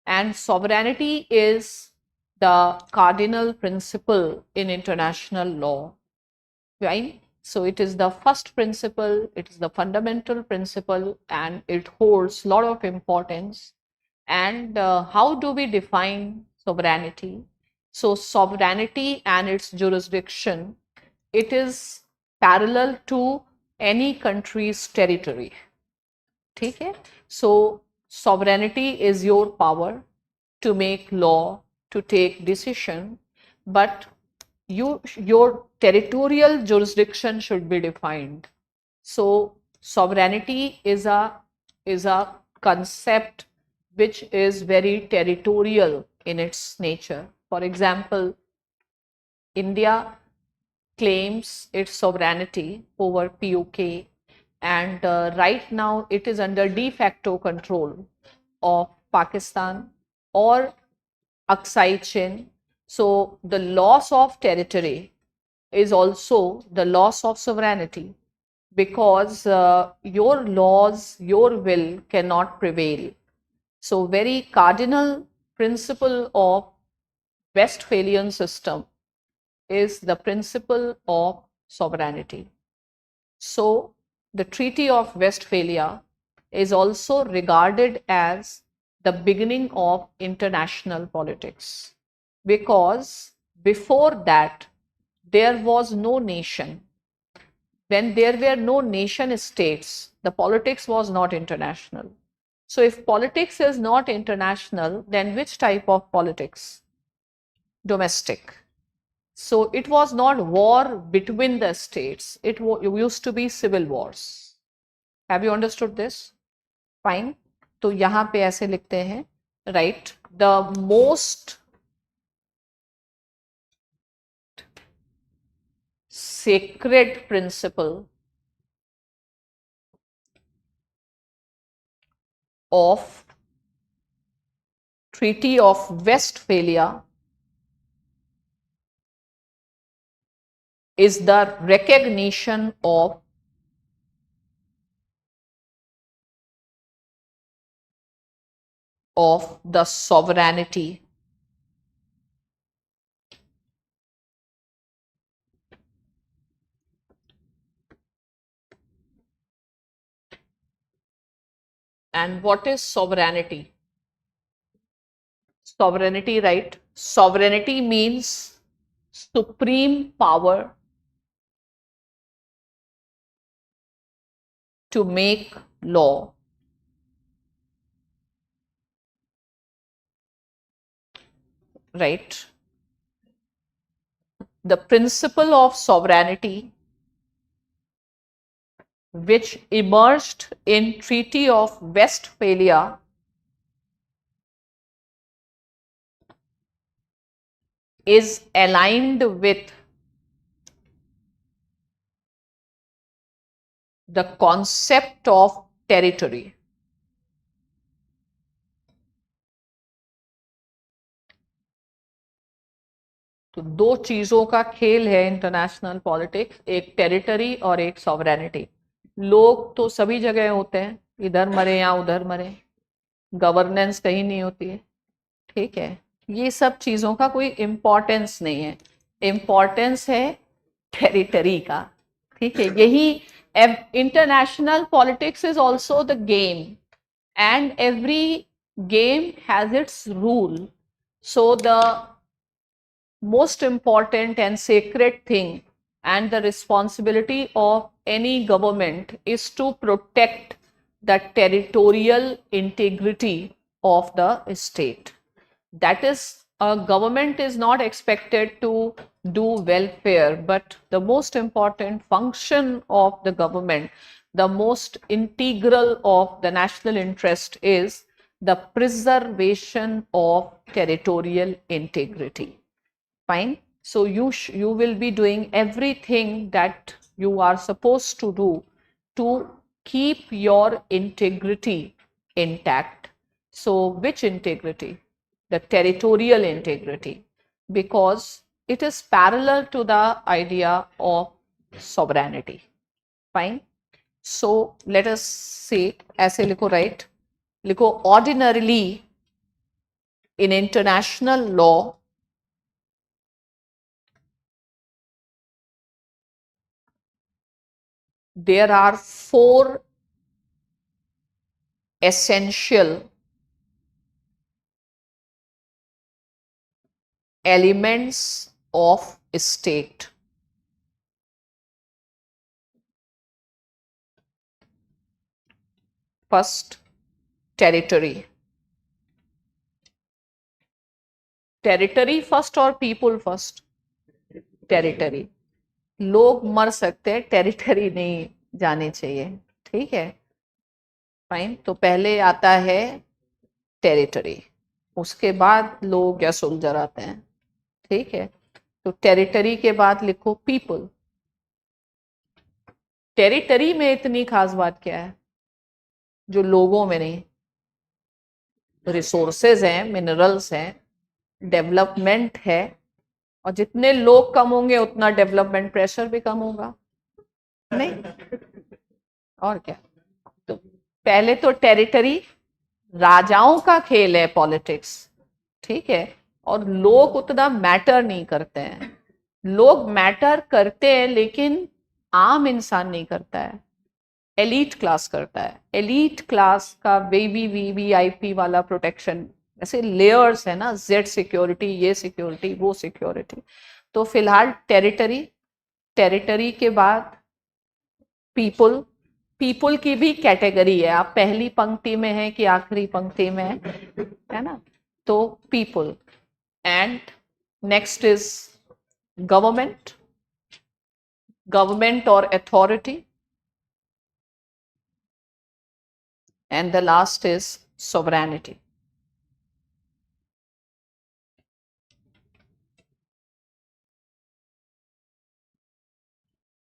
And sovereignty is the cardinal principle in international law, right? So it is the first principle, it is the fundamental principle, and it holds a lot of importance. And how do we define sovereignty? So sovereignty and its jurisdiction, it is parallel to any country's territory. ठीक है? So sovereignty is your power to make law, to take decision, but your territorial jurisdiction should be defined. So sovereignty is a concept which is very territorial in its nature. For example, India claims its sovereignty over POK, and right now it is under de facto control of Pakistan or Aksai Chin. So the loss of territory is also the loss of sovereignty, because your laws, your will cannot prevail. So very cardinal principle of Westphalian system is the principle of sovereignty. So the Treaty of Westphalia is also regarded as the beginning of international politics, because before that there was no nation. When there were no nation states, the politics was not international. So if politics is not international, then which type of politics? Domestic. So it was not war between the states, it used to be civil wars. Have you understood this? Fine. तो यहाँ पे ऐसे लिखते हैं, right? The most sacred principle of Treaty of Westphalia is the recognition of the sovereignty and what is sovereignty? Sovereignty, right? Sovereignty means supreme power to make law. Right? the principle of sovereignty which emerged in Treaty of Westphalia is aligned with the concept of territory. तो दो चीजों का खेल है international politics, एक territory और एक sovereignty. लोग तो सभी जगह होते हैं, इधर मरे या उधर मरे, गवर्नेंस कहीं नहीं होती है, ठीक है। ये सब चीजों का कोई इम्पोर्टेंस नहीं है, इम्पोर्टेंस है टेरिटरी का, ठीक है। यही international politics is also the game and every game has its rule. So the most important and sacred thing and the responsibility of any government is to protect the territorial integrity of the state. That is, a government is not expected to do welfare, but the most important function of the government, the most integral of the national interest is the preservation of territorial integrity. Fine. So you will be doing everything that you are supposed to do to keep your integrity intact. So which integrity? The territorial integrity, because it is parallel to the idea of sovereignty. Fine. So let us see, ऐसे लिखो, right? लिखो, ordinarily in international law there are 4 essential elements of state. First, territory. Territory first or people first? Territory. लोग मर सकते हैं, territory नहीं जानी चाहिए, ठीक है। फाइन। तो पहले आता है टेरिटरी, उसके बाद लोग या सोल्जर आते हैं, ठीक है। तो टेरिटरी के बाद लिखो पीपल। टेरिटरी में इतनी खास बात क्या है जो लोगों में नहीं? रिसोर्सेज हैं, मिनरल्स हैं, डेवलपमेंट है, और जितने लोग कम होंगे उतना डेवलपमेंट प्रेशर भी कम होगा, नहीं? और क्या? तो पहले तो टेरिटरी, राजाओं का खेल है पॉलिटिक्स, ठीक है। और लोग उतना मैटर नहीं करते हैं, लोग मैटर करते हैं लेकिन आम इंसान नहीं करता है, एलीट क्लास करता है। एलीट क्लास का वीवीआईपी वाला प्रोटेक्शन, ऐसे लेयर्स है ना, जेड सिक्योरिटी, ये सिक्योरिटी, वो सिक्योरिटी। तो फिलहाल टेरिटरी, टेरिटरी के बाद पीपल। पीपल की भी कैटेगरी है, आप पहली पंक्ति में है कि आखिरी पंक्ति में है ना? तो people. And next is government, government और authority, and the last is sovereignty.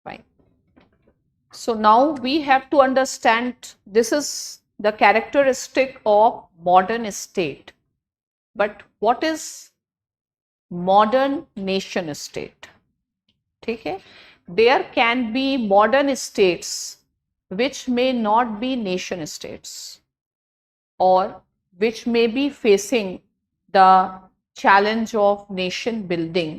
Fine. So now we have to understand, this is the characteristic of modern state. But what is modern nation state? ठीक है? There can be modern states which may not be nation states, or which may be facing the challenge of nation building.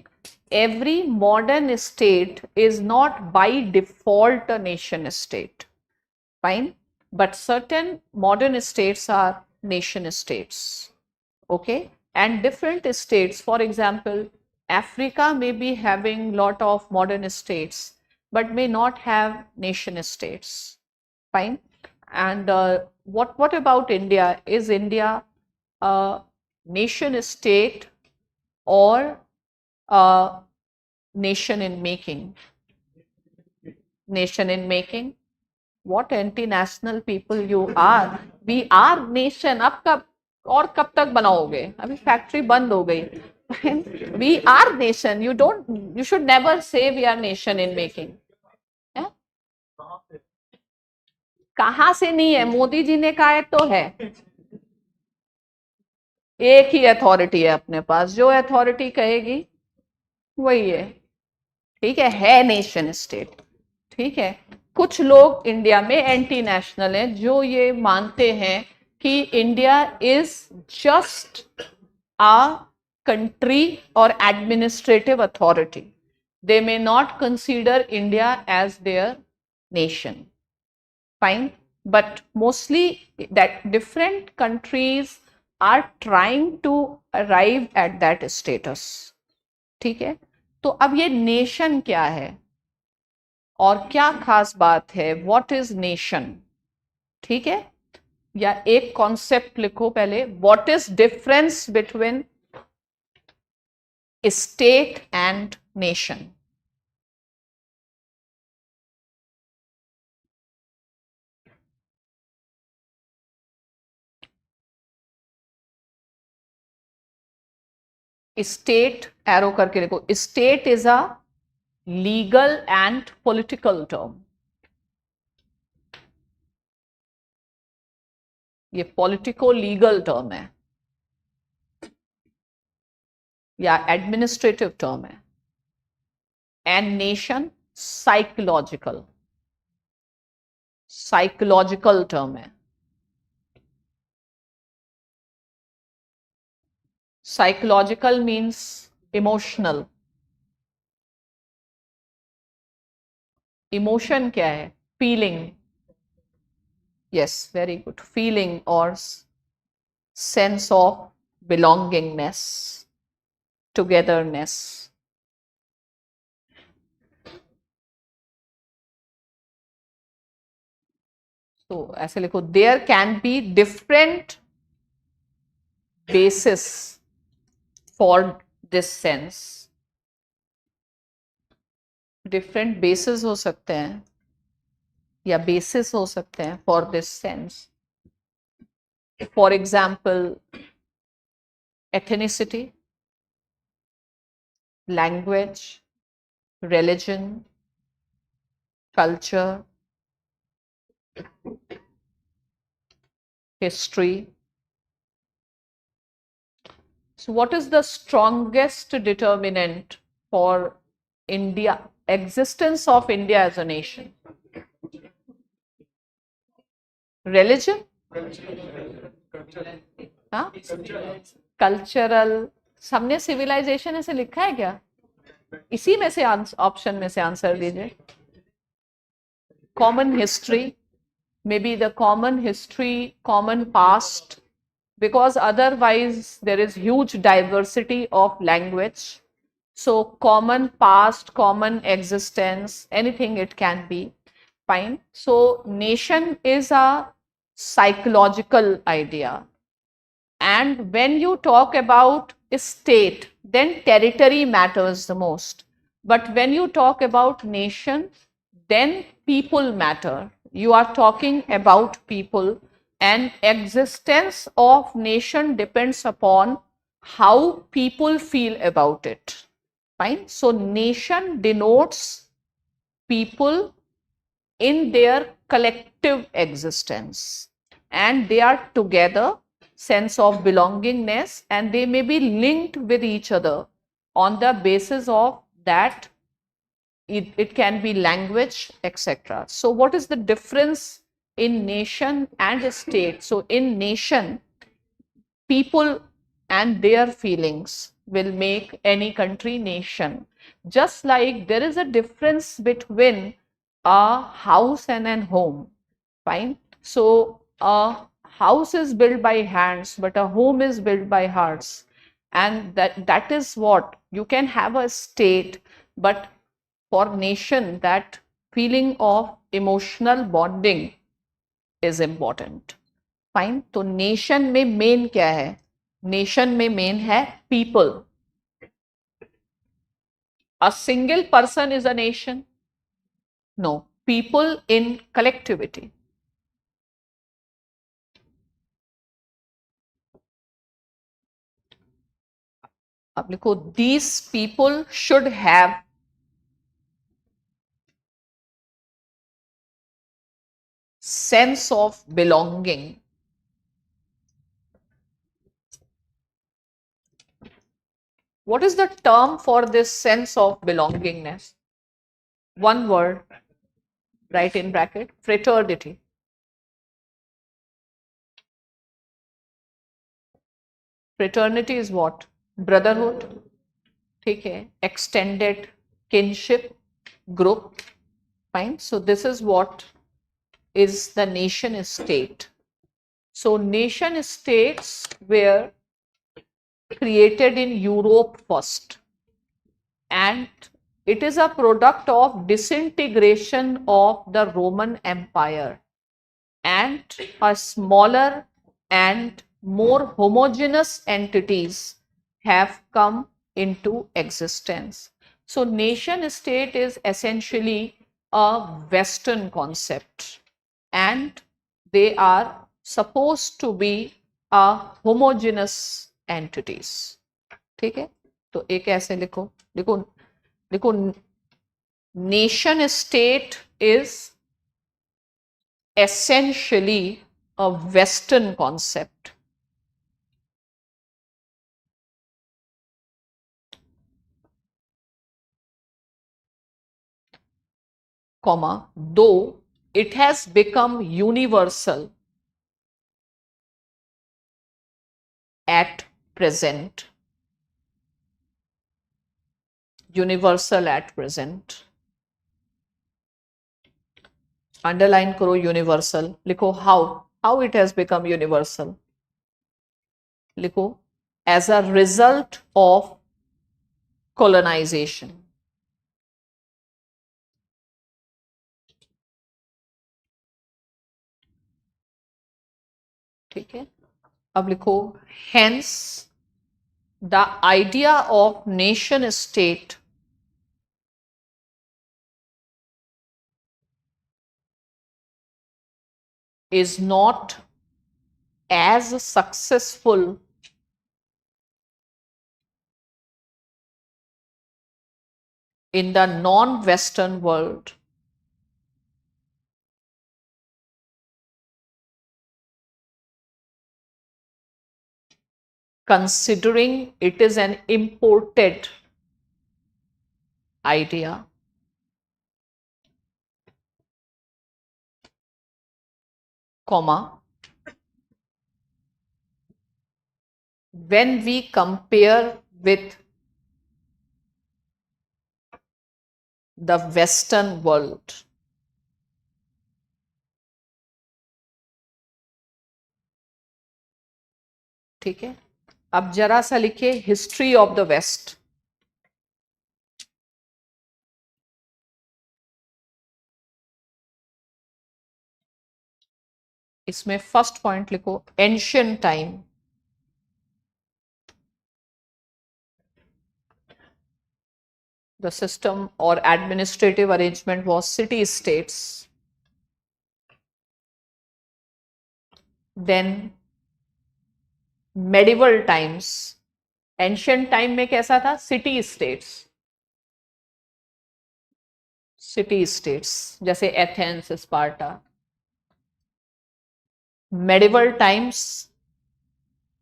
Every modern state is not by default a nation state, fine, but certain modern states are nation states, okay. And different states, for example, Africa may be having lot of modern states but may not have nation states, fine. And what about India? Is India a nation state or a nation in making. Nation in making. What anti-national people you are. We are nation. अब कब और कब तक बनाओगे? अभी factory बंद हो गई. We are nation. You should never say we are nation in making. कहां से नहीं है? मोदी जी ने कहा है तो है. एक ही अथॉरिटी है अपने पास, जो अथॉरिटी कहेगी वही है. ठीक है नेशन स्टेट. ठीक है. कुछ लोग इंडिया में एंटी नेशनल हैं जो ये मानते हैं कि India is just a country और administrative authority. They may not consider India as their nation. Fine, but mostly that different countries are trying to arrive at that status. ठीक है. तो अब ये नेशन क्या है और क्या खास बात है? What is nation? ठीक है. या एक कॉन्सेप्ट लिखो पहले. What is difference between state and nation? State arrow करके लिखो. State is a legal and political term. ये पॉलिटिको लीगल टर्म है या एडमिनिस्ट्रेटिव टर्म है. एंड नेशन साइकोलॉजिकल टर्म है. Psychological means emotional. इमोशन क्या है? Feeling. Yes, very good. Feeling और सेंस ऑफ बिलोंगिंगनेस, टुगेदरनेस. तो ऐसे लिखो. There can be different basis for this sense. Different basis हो सकते हैं या बेसिस हो सकते हैं for this sense. For example ethnicity, language, religion, culture, history. So what is the strongest determinant for India, existence of India as a nation? Religion? हाँ? Cultural. सबने civilization ऐसे लिखा है क्या? इसी में से ऑप्शन में से आंसर दीजिए. Common history, maybe the common history, common past, because otherwise there is huge diversity of language. So common past, common existence, anything it can be. Fine. So nation is a psychological idea. And when you talk about state, then territory matters the most. But when you talk about nation, then people matter. You are talking about people, and existence of nation depends upon how people feel about it. Fine. So nation denotes people in their collective existence, and they are together, sense of belongingness, and they may be linked with each other on the basis of that it can be language, etc. So what is the difference in nation and state? So in nation, people and their feelings will make any country nation. Just like there is a difference between a house and a home. Fine. So a house is built by hands, but a home is built by hearts. And that is what you can have a state, but for nation that feeling of emotional bonding is important. Fine. तो nation में main क्या है? Nation में main है people. A single person is a nation? No. People in collectivity. अब लिखो, these people should have sense of belonging. What is the term for this sense of belongingness? One word, write in bracket, fraternity. Fraternity is what? Brotherhood. ठीक है. Extended kinship group. Fine. So this is what is the nation state. So nation states were created in Europe first, and it is a product of disintegration of the Roman Empire, and a smaller and more homogeneous entities have come into existence. So nation state is essentially a Western concept, and they are supposed to be a homogeneous entities. ठीक है, तो एक ऐसे लिखो, लिखो लिखो, nation state is essentially a Western concept. Comma, though it has become universal at present. Universal at present. Underline करो universal. लिखो how it has become universal. लिखो as a result of colonization. ठीक है, अब लिखो hence the idea of nation state is not as successful in the non-Western world considering it is an imported idea. Comma, when we compare with the Western world. ठीक है, अब जरा सा लिखिए हिस्ट्री ऑफ द वेस्ट. इसमें first point लिखो ancient time. The system or administrative arrangement was city states. Then medieval times. Ancient time में कैसा था? City states. City states जैसे Athens, Sparta. Medieval times,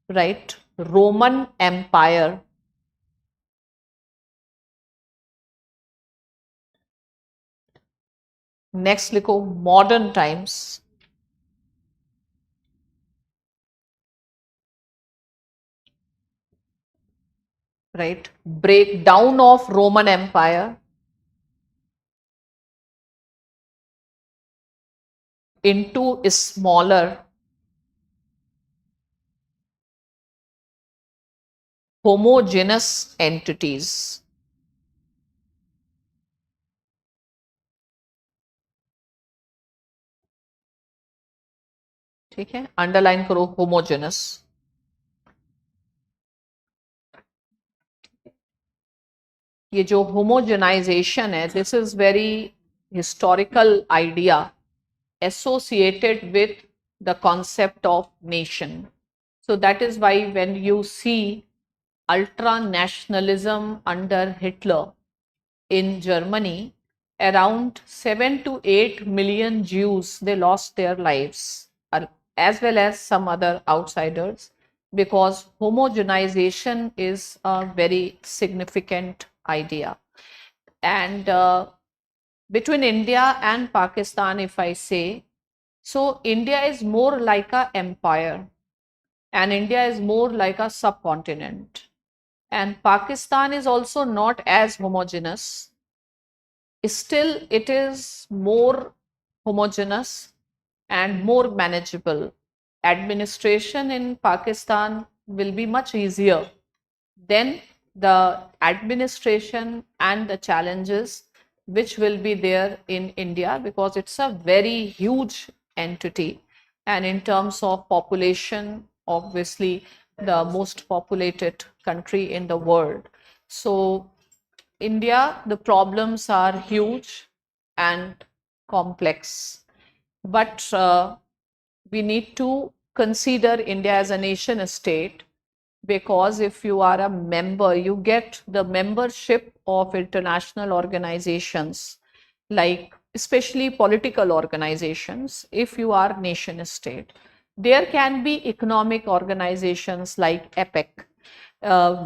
right? Roman Empire. Next लिखो modern times. Right? Breakdown of Roman Empire into smaller homogeneous entities. ठीक है, underline करो homogeneous. ये जो होमोजेनाइजेशन है, this is very historical idea associated with the concept of nation. So that is why when you see ultra nationalism under Hitler in Germany, around 7 to 8 million Jews, they lost their lives, as well as some other outsiders, because homogenization is a very significant idea. And between India and Pakistan, if I say, so India is more like a empire and India is more like a subcontinent. And Pakistan is also not as homogeneous. Still, it is more homogeneous and more manageable. Administration in Pakistan will be much easier than the administration and the challenges which will be there in India, because it's a very huge entity, and in terms of population, obviously the most populated country in the world. So India, the problems are huge and complex, but we need to consider India as a nation state, because if you are a member, you get the membership of international organizations, like especially political organizations. If you are nation state, there can be economic organizations like APEC,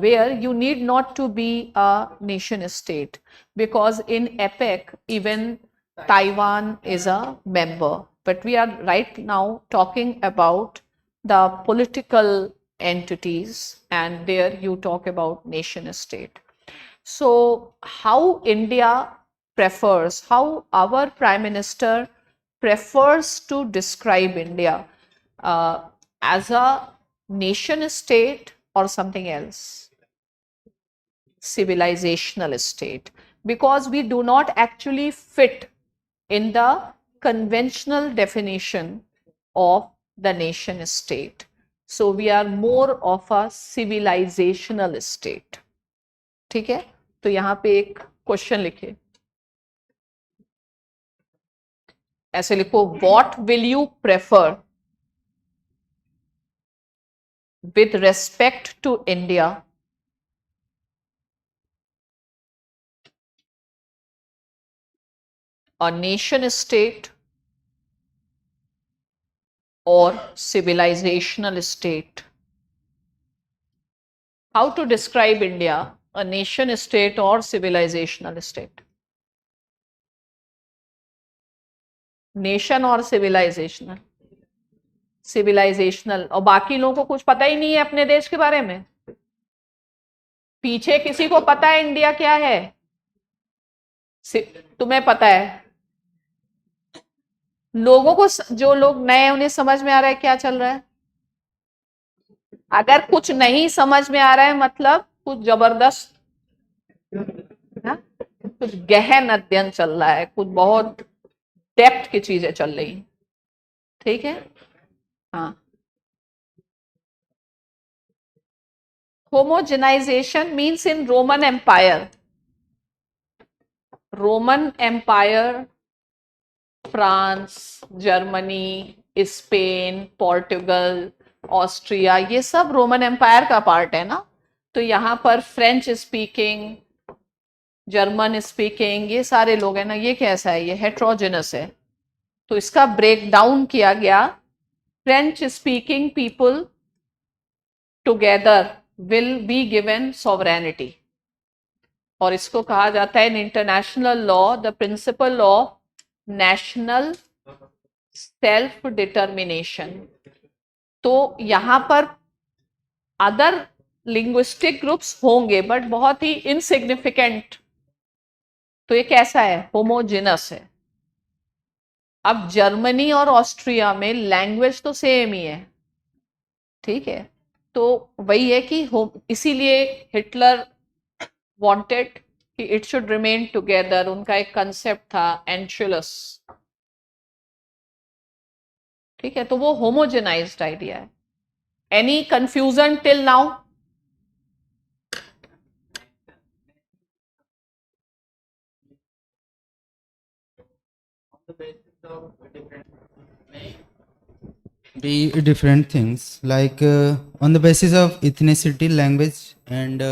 where you need not to be a nation state, because in APEC even Taiwan is a member. But we are right now talking about the political entities, and there you talk about nation state. So how India prefers, how our Prime Minister prefers to describe India, as a nation state or something else? Civilizational state, because we do not actually fit in the conventional definition of the nation state. So we are more of a civilizational state. ठीक है, तो यहाँ पे एक question लिखे, ऐसे लिखो, what will you prefer with respect to India, a nation state or civilizational state? How to describe India, a nation state or civilizational state? Nation और सिविलाइजेशनल, सिविलाइजेशनल। और बाकी लोगों को कुछ पता ही नहीं है अपने देश के बारे में। पीछे किसी को पता है इंडिया क्या है? तुम्हें पता है? लोगों को, जो लोग नए हैं उन्हें समझ में आ रहा है क्या चल रहा है? अगर कुछ नहीं समझ में आ रहा है मतलब कुछ जबरदस्त, कुछ गहन अध्ययन चल रहा है, कुछ बहुत डेप्थ की चीजें चल रही, ठीक है? हाँ, homogenization means in Roman Empire, France, Germany, Spain, Portugal, Austria, ये सब रोमन एम्पायर का पार्ट है ना। तो यहाँ पर फ्रेंच स्पीकिंग, जर्मन स्पीकिंग, ये सारे लोग हैं ना, ये कैसा है? ये हेट्रोजेनस है। तो इसका ब्रेक डाउन किया गया, French speaking people together will be given sovereignty, और इसको कहा जाता है in international law the principle of national self determination. तो यहां पर अदर लिंग्विस्टिक ग्रुप्स होंगे बट बहुत ही इनसिग्निफिकेंट। तो ये कैसा है? होमोजेनस है। अब जर्मनी और ऑस्ट्रिया में लैंग्वेज तो सेम ही है, ठीक है? तो वही है कि इसीलिए हिटलर वांटेड कि इट शुड रिमेन टुगेदर। उनका एक कंसेप्ट था एंशुलस, ठीक है? तो वो होमोजेनाइज्ड आइडिया है। Any confusion till now? Be different things like on the basis of ethnicity, language, and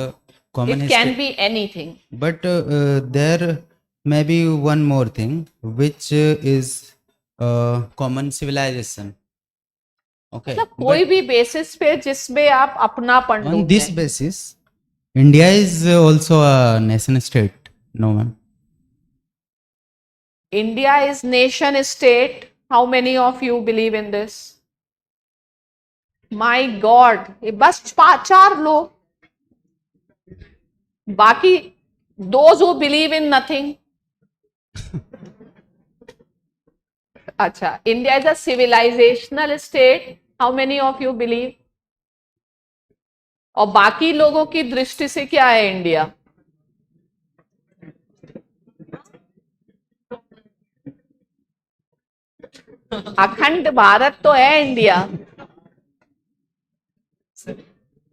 common It can history. be anything. But there may be one more thing, which is common civilization. Okay, मतलब कोई but भी basis पे जिसमें आप अपनापन on this ढूंढें. basis, India is also a nation state. No, ma'am. India is nation state. How many of you believe in this? My God, ये बस 4 लोग. बाकी those who believe in nothing. अच्छा, India is a civilizational state. How many of you believe? और बाकी लोगों की दृष्टि से क्या है इंडिया? अखंड भारत तो है इंडिया,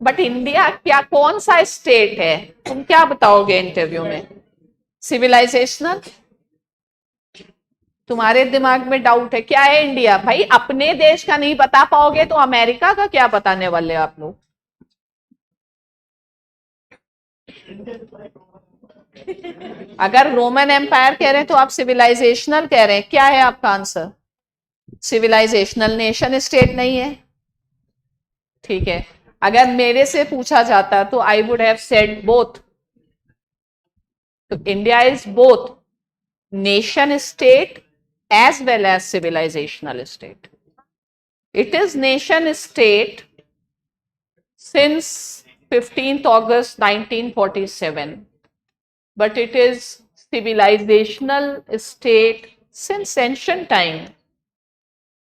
बट इंडिया क्या कौन सा स्टेट है? तुम क्या बताओगे इंटरव्यू में? सिविलाइजेशनल? तुम्हारे दिमाग में डाउट है क्या है इंडिया? भाई अपने देश का नहीं बता पाओगे तो अमेरिका का क्या बताने वाले आप लोग? अगर रोमन एम्पायर कह रहे हैं तो आप सिविलाइजेशनल कह रहे हैं. क्या है आपका आंसर? सिविलाइजेशनल. नेशन स्टेट नहीं है. ठीक है, अगर मेरे से पूछा जाता तो I would have said both. तो India is both nation state as well as civilizational state. It is nation state since 15th August 1947, but it is civilizational state since ancient time.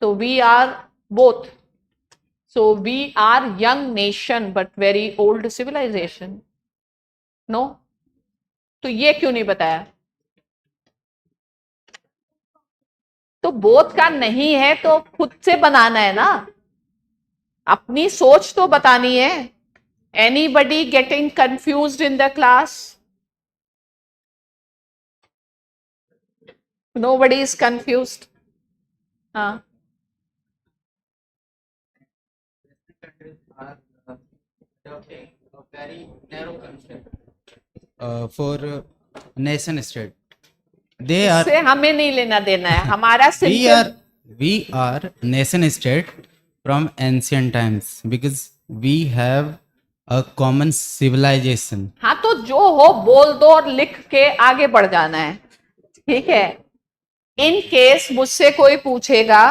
So we are both. So we are young nation but very old civilization. No? तो ये क्यों नहीं बताया? तो both का नहीं है तो खुद से बनाना है ना, अपनी सोच तो बतानी है. Anybody getting confused in the class? Nobody is confused. हाँ, For nation state, they are. इससे हमें नहीं लेना देना है. हमारा simple We are nation state from ancient times because we have a common civilization. हाँ, तो जो हो बोल दो और लिख के आगे बढ़ जाना है. ठीक है. इन केस मुझसे कोई पूछेगा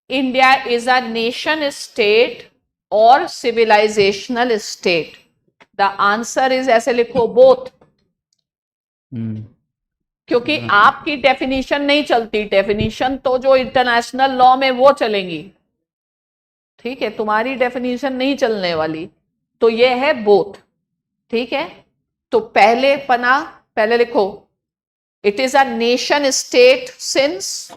India is a nation state और civilisational state, the answer is ऐसे लिखो बोथ. क्योंकि आपकी डेफिनेशन नहीं चलती. डेफिनेशन तो जो इंटरनेशनल लॉ में वो चलेंगी. ठीक है, तुम्हारी डेफिनेशन नहीं चलने वाली. तो ये है बोथ. ठीक है, तो पहले लिखो it is a nation state since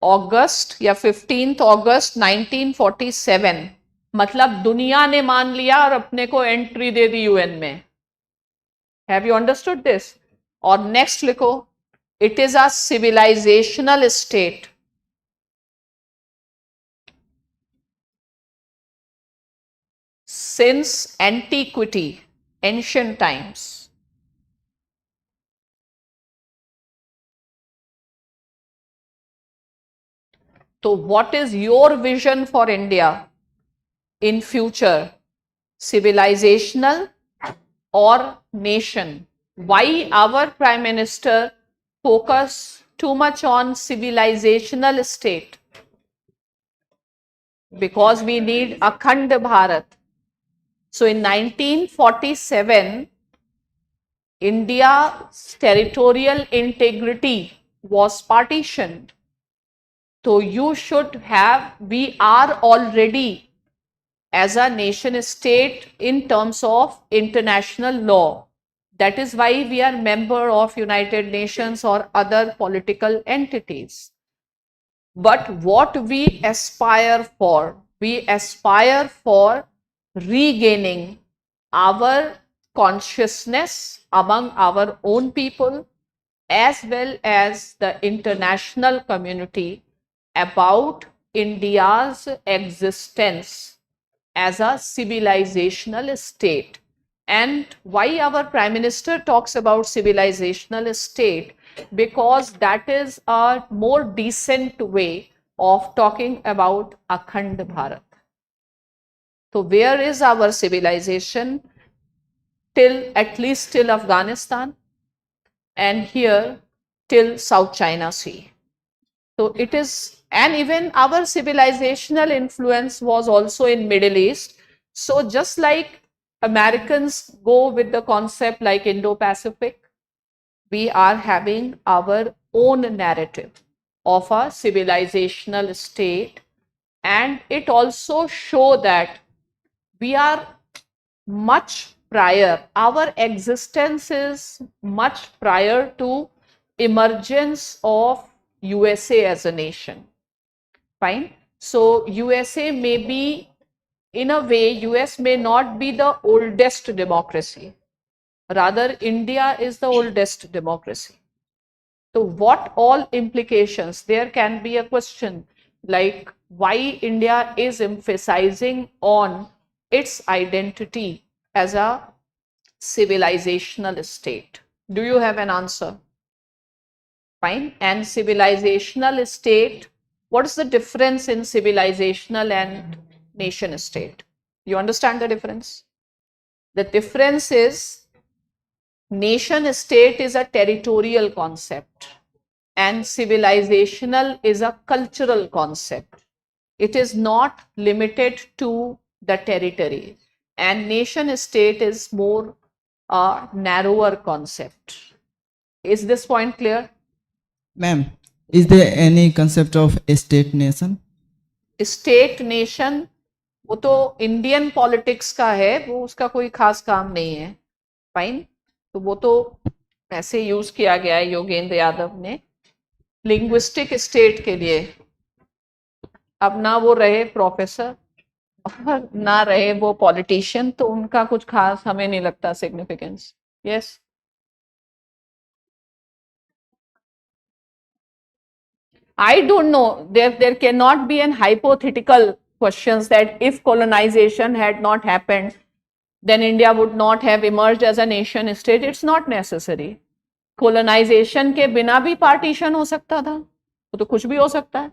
August या 15th अगस्त 1947. मतलब दुनिया ने मान लिया और अपने को एंट्री दे दी यूएन में. Have you understood this? और नेक्स्ट लिखो it is a civilisational state since antiquity, ancient times. So what is your vision for India in future? Civilizational or nation? Why our Prime Minister focus too much on civilizational state? Because we need Akhand Bharat. So in 1947, India's territorial integrity was partitioned. So you should have, we are already as a nation state in terms of international law. That is why we are member of United Nations or other political entities. But what we aspire for regaining our consciousness among our own people as well as the international community about India's existence as a civilizational state. And why our Prime Minister talks about civilizational state? Because that is a more decent way of talking about Akhand Bharat. So where is our civilization? Till at least till Afghanistan, and here till South China Sea. So it is, and even our civilizational influence was also in Middle East. So just like Americans go with the concept like Indo-Pacific, we are having our own narrative of a civilizational state, and it also show that we are much prior, our existence is much prior to emergence of USA as a nation. Fine. So USA may be, in a way, US may not be the oldest democracy. Rather, India is the oldest democracy. So what all implications? There can be a question like why India is emphasizing on its identity as a civilizational state. Do you have an answer? Fine. And civilizational state, what is the difference in civilizational and nation state? You understand the difference? The difference is nation state is a territorial concept and civilizational is a cultural concept. It is not limited to the territory, and nation state is more a narrower concept. Is this point clear? Ma'am, is there any concept of a state nation? State nation वो तो Indian politics का है, वो उसका कोई खास काम नहीं है. फाइन. तो वो तो ऐसे यूज किया गया है योगेंद्र यादव ने लिंग्विस्टिक स्टेट के लिए. अब ना वो रहे प्रोफेसर और ना रहे वो पॉलिटिशियन, तो उनका कुछ खास हमें नहीं लगता significance. Yes. I don't know. There cannot be an hypothetical questions that if colonization had not happened, then India would not have emerged as a nation state. It's not necessary. Colonization के बिना भी partition हो सकता था, वो तो कुछ भी हो सकता है.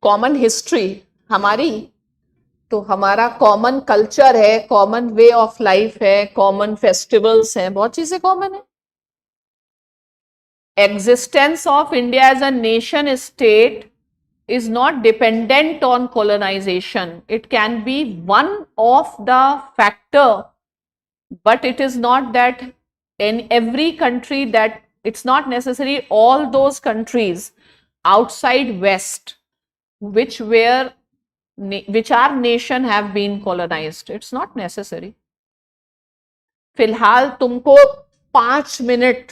कॉमन हिस्ट्री हमारी, तो हमारा कॉमन कल्चर है, कॉमन वे ऑफ लाइफ है, कॉमन फेस्टिवल्स हैं, बहुत चीजें कॉमन है. Existence of India as a nation state is not dependent on colonization. It can be one of the factor, but it is not that in every country, that it's not necessary all those countries outside West which our nation have been colonized. It's not necessary. फिलहाल तुमको 5 minute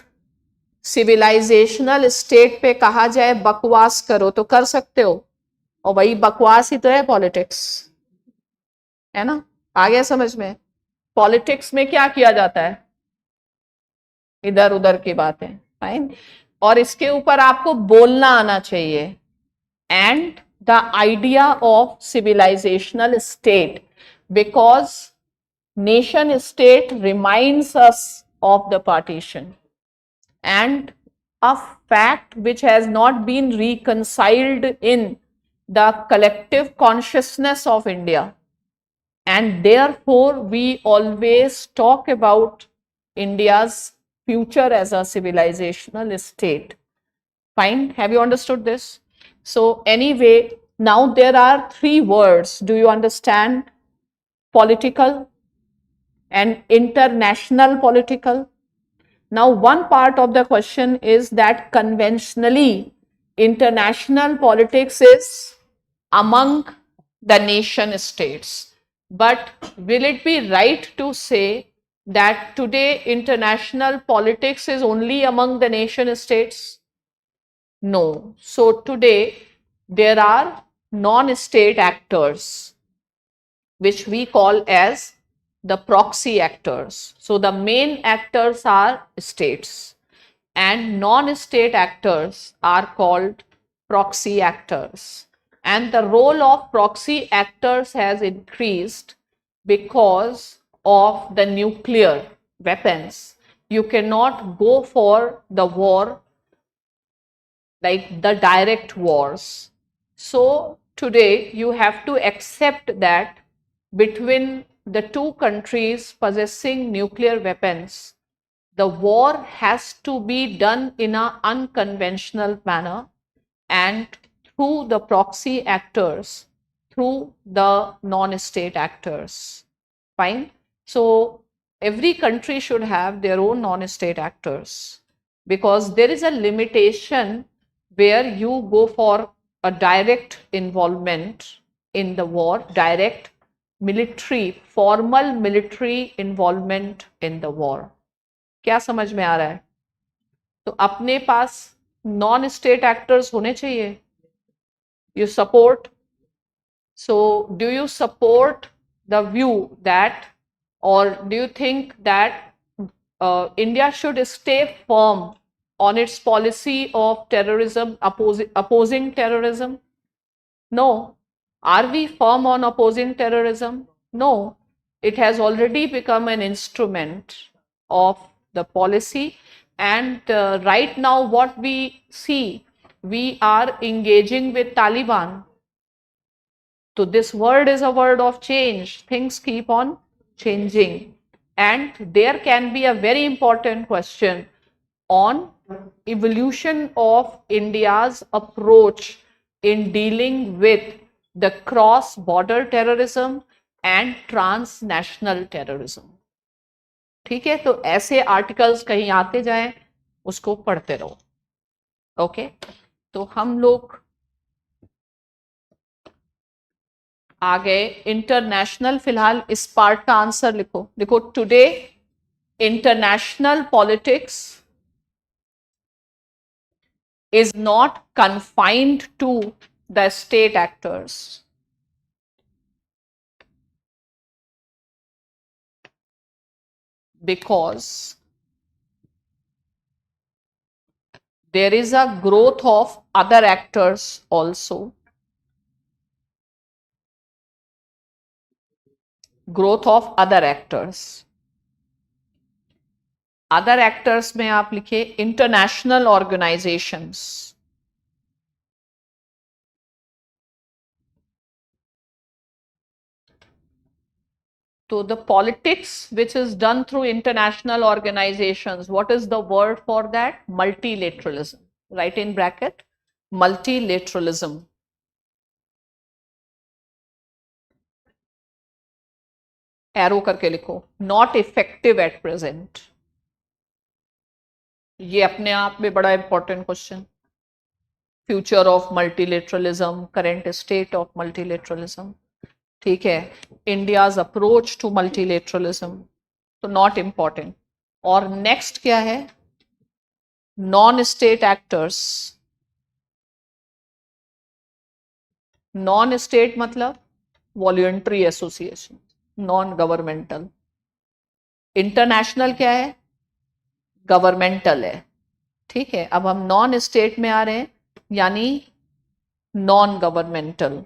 civilisational state पे कहा जाए बकवास करो तो कर सकते हो, और वही बकवास ही तो है पॉलिटिक्स, है ना. आ गया समझ में? पॉलिटिक्स में क्या किया जाता है, इधर उधर की बातें. फाइन. और इसके ऊपर आपको बोलना आना चाहिए. And the idea of civilizational state, because nation state reminds us of the partition and a fact which has not been reconciled in the collective consciousness of India, and therefore we always talk about India's future as a civilizational state. Fine. Have you understood this? So anyway, now there are 3 words. Do you understand? Political and international political. Now one part of the question is that conventionally international politics is among the nation states. But will it be right to say that today international politics is only among the nation states? No. So today there are non-state actors which we call as the proxy actors. So the main actors are states and non-state actors are called proxy actors. And the role of proxy actors has increased because of the nuclear weapons. You cannot go for the war like the direct wars. So today you have to accept that between the two countries possessing nuclear weapons, the war has to be done in an unconventional manner and through the proxy actors, through the non-state actors. Fine. So every country should have their own non-state actors because there is a limitation where you go for a direct involvement in the war, direct military, formal military involvement in the war. क्या समझ में आ रहा है? तो अपने पास non state actors होने चाहिए. You support. So do you support the view that, or do you think that India should stay firm on its policy of terrorism, opposing terrorism? No. Are we firm on opposing terrorism? No. It has already become an instrument of the policy. And right now, what we see, we are engaging with Taliban. So this word is a word of change. Things keep on changing. And there can be a very important question on evolution of India's approach in dealing with the cross-border terrorism and transnational terrorism. ठीक है, तो ऐसे articles कहीं आते जाएं, उसको पढ़ते रहो. ओके, तो हम लोग आ गए इंटरनेशनल. फिलहाल इस पार्ट का आंसर लिखो. देखो, today international politics is not confined to the state actors. Because there is a growth of other actors also. Growth of other actors. Other actors में आप लिखे international organizations. So the politics which is done through international organizations, what is the word for that? Multilateralism. Write in bracket, multilateralism. Arrow करके लिखो. Not effective at present. ये अपने आप में बड़ा important question. Future of multilateralism, current state of multilateralism. ठीक है, India's approach to multilateralism, तो नॉट इंपॉर्टेंट. और नेक्स्ट क्या है? Non state actors. Non state मतलब voluntary association, non governmental. International क्या है? गवर्नमेंटल है. ठीक है, अब हम नॉन स्टेट में आ रहे हैं, यानी नॉन गवर्नमेंटल.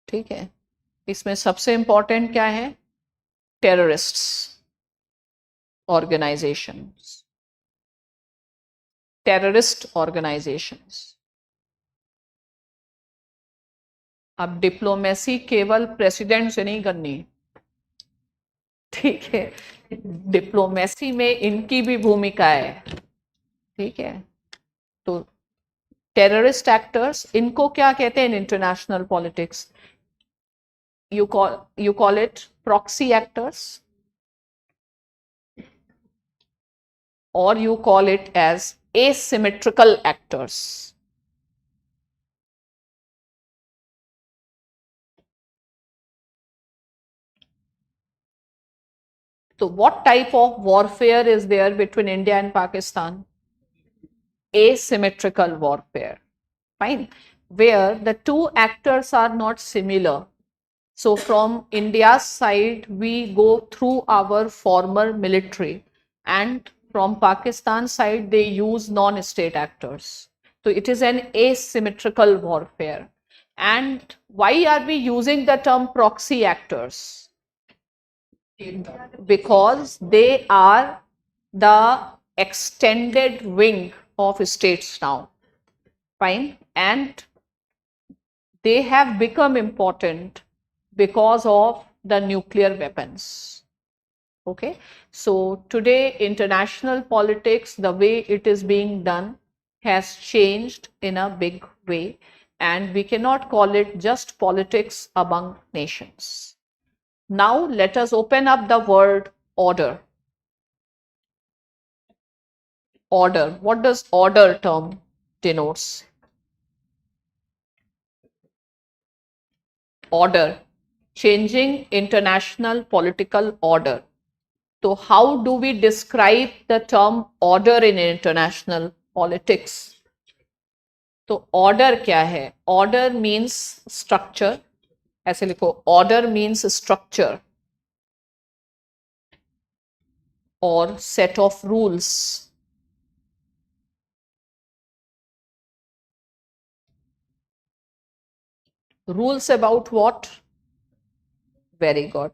ठीक है, इसमें सबसे इंपॉर्टेंट क्या है? Terrorists organisations. Terrorist organisations. अब डिप्लोमेसी केवल प्रेसिडेंट से नहीं करनी. ठीक है, डिप्लोमेसी में इनकी भी भूमिका है. ठीक है, तो टेररिस्ट एक्टर्स, इनको क्या कहते हैं in international politics? you call it proxy actors, or you call it as asymmetrical actors. So what type of warfare is there between India and Pakistan? asymmetrical warfare. Fine. Where the two actors are not similar. So from India's side, we go through our former military, and from Pakistan's side, they use non-state actors. So it is an asymmetrical warfare. And why are we using the term proxy actors? Because they are the extended wing of states now. Fine. And they have become important because of the nuclear weapons. Okay. So today, international politics, the way it is being done, has changed in a big way. And we cannot call it just politics among nations. Now, let us open up the word order. Order. What does order term denotes? Order. Changing international political order. So how do we describe the term order in international politics? तो order क्या है? Order means structure. ऐसे लिखो, order means structure or set of rules. Rules about what? Very good.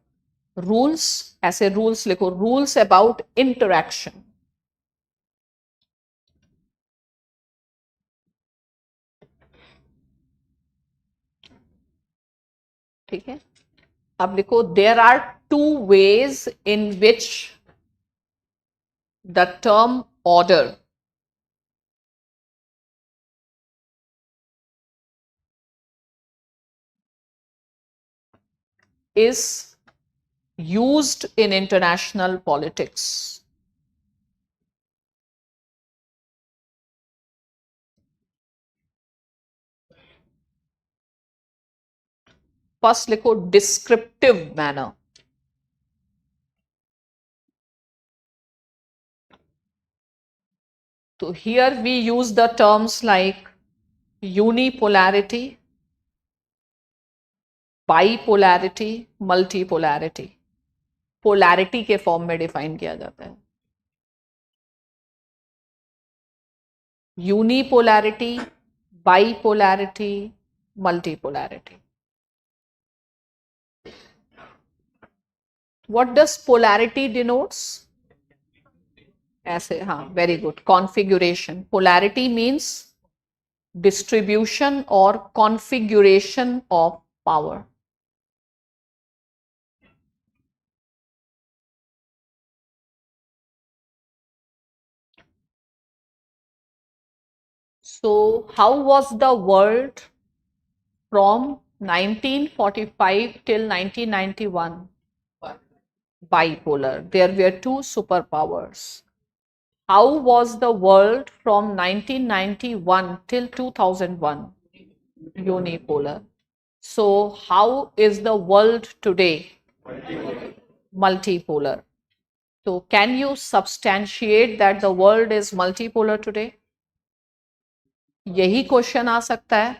Rules, ऐसे rules लिखो, rules about interaction. ठीक है. अब लिखो, there are two ways in which the term order is used in international politics. First लिखो descriptive manner. So here we use the terms like unipolarity, bipolarity, multipolarity. Polarity के form में define किया जाता है. Unipolarity, bipolarity, multipolarity. What does polarity denotes? ऐसे, हाँ, very good. Configuration. Polarity means distribution or configuration of power. So, how was the world from 1945 till 1991? Bipolar. There were two superpowers. How was the world from 1991 till 2001? Unipolar. So, how is the world today? Multipolar. So, can you substantiate that the world is multipolar today? यही question आ सकता है.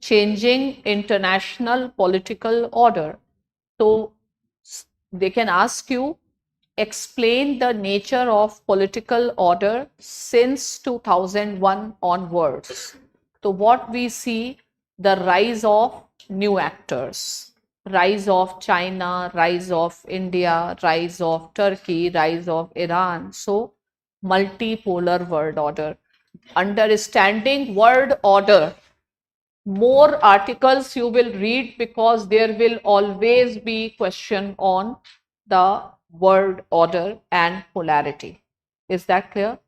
Changing international political order. So, they can ask you, explain the nature of political order since 2001 onwards. So what we see, the rise of new actors, rise of China, rise of India, rise of Turkey, rise of Iran. So multipolar world order. Understanding world order, more articles you will read because there will always be question on the world order and polarity. Is that clear?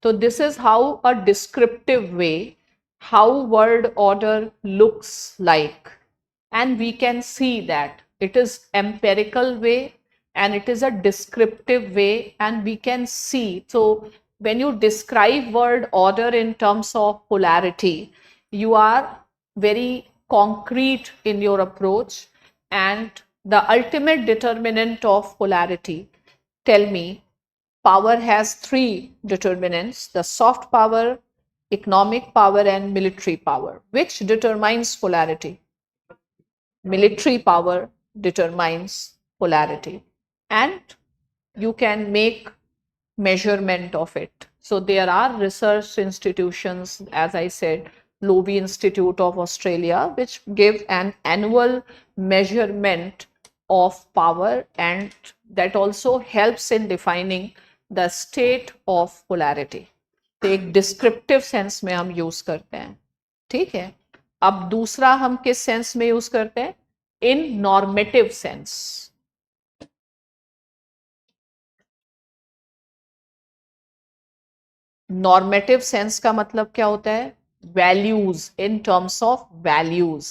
So this is how a descriptive way, how world order looks like. And we can see that it is empirical way and it is a descriptive way, and we can see. So when you describe world order in terms of polarity, you are very concrete in your approach, and the ultimate determinant of polarity, tell me, power has three determinants: the soft power, economic power, and military power. Which determines polarity? Military power determines polarity, and you can make measurement of it. So there are research institutions, as I said, Lowy Institute of Australia, which give an annual measurement of power, and that also helps in defining the state of polarity. तो एक descriptive sense में हम use करते हैं, ठीक है। अब दूसरा हम किस सेंस में यूज करते हैं? In normative sense. Normative sense का मतलब क्या होता है? Values, in terms of values.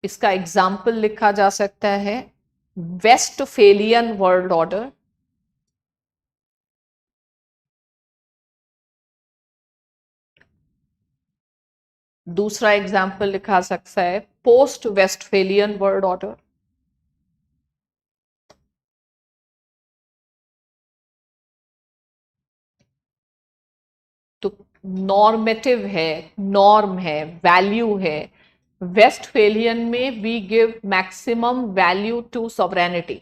इसका एग्जाम्पल लिखा जा सकता है वेस्टफेलियन वर्ल्ड ऑर्डर, दूसरा एग्जाम्पल लिखा सकता है पोस्ट वेस्टफेलियन वर्ल्ड ऑर्डर। तो नॉर्मेटिव है, नॉर्म है, वैल्यू है। वेस्टफेलियन में we give maximum value to sovereignty,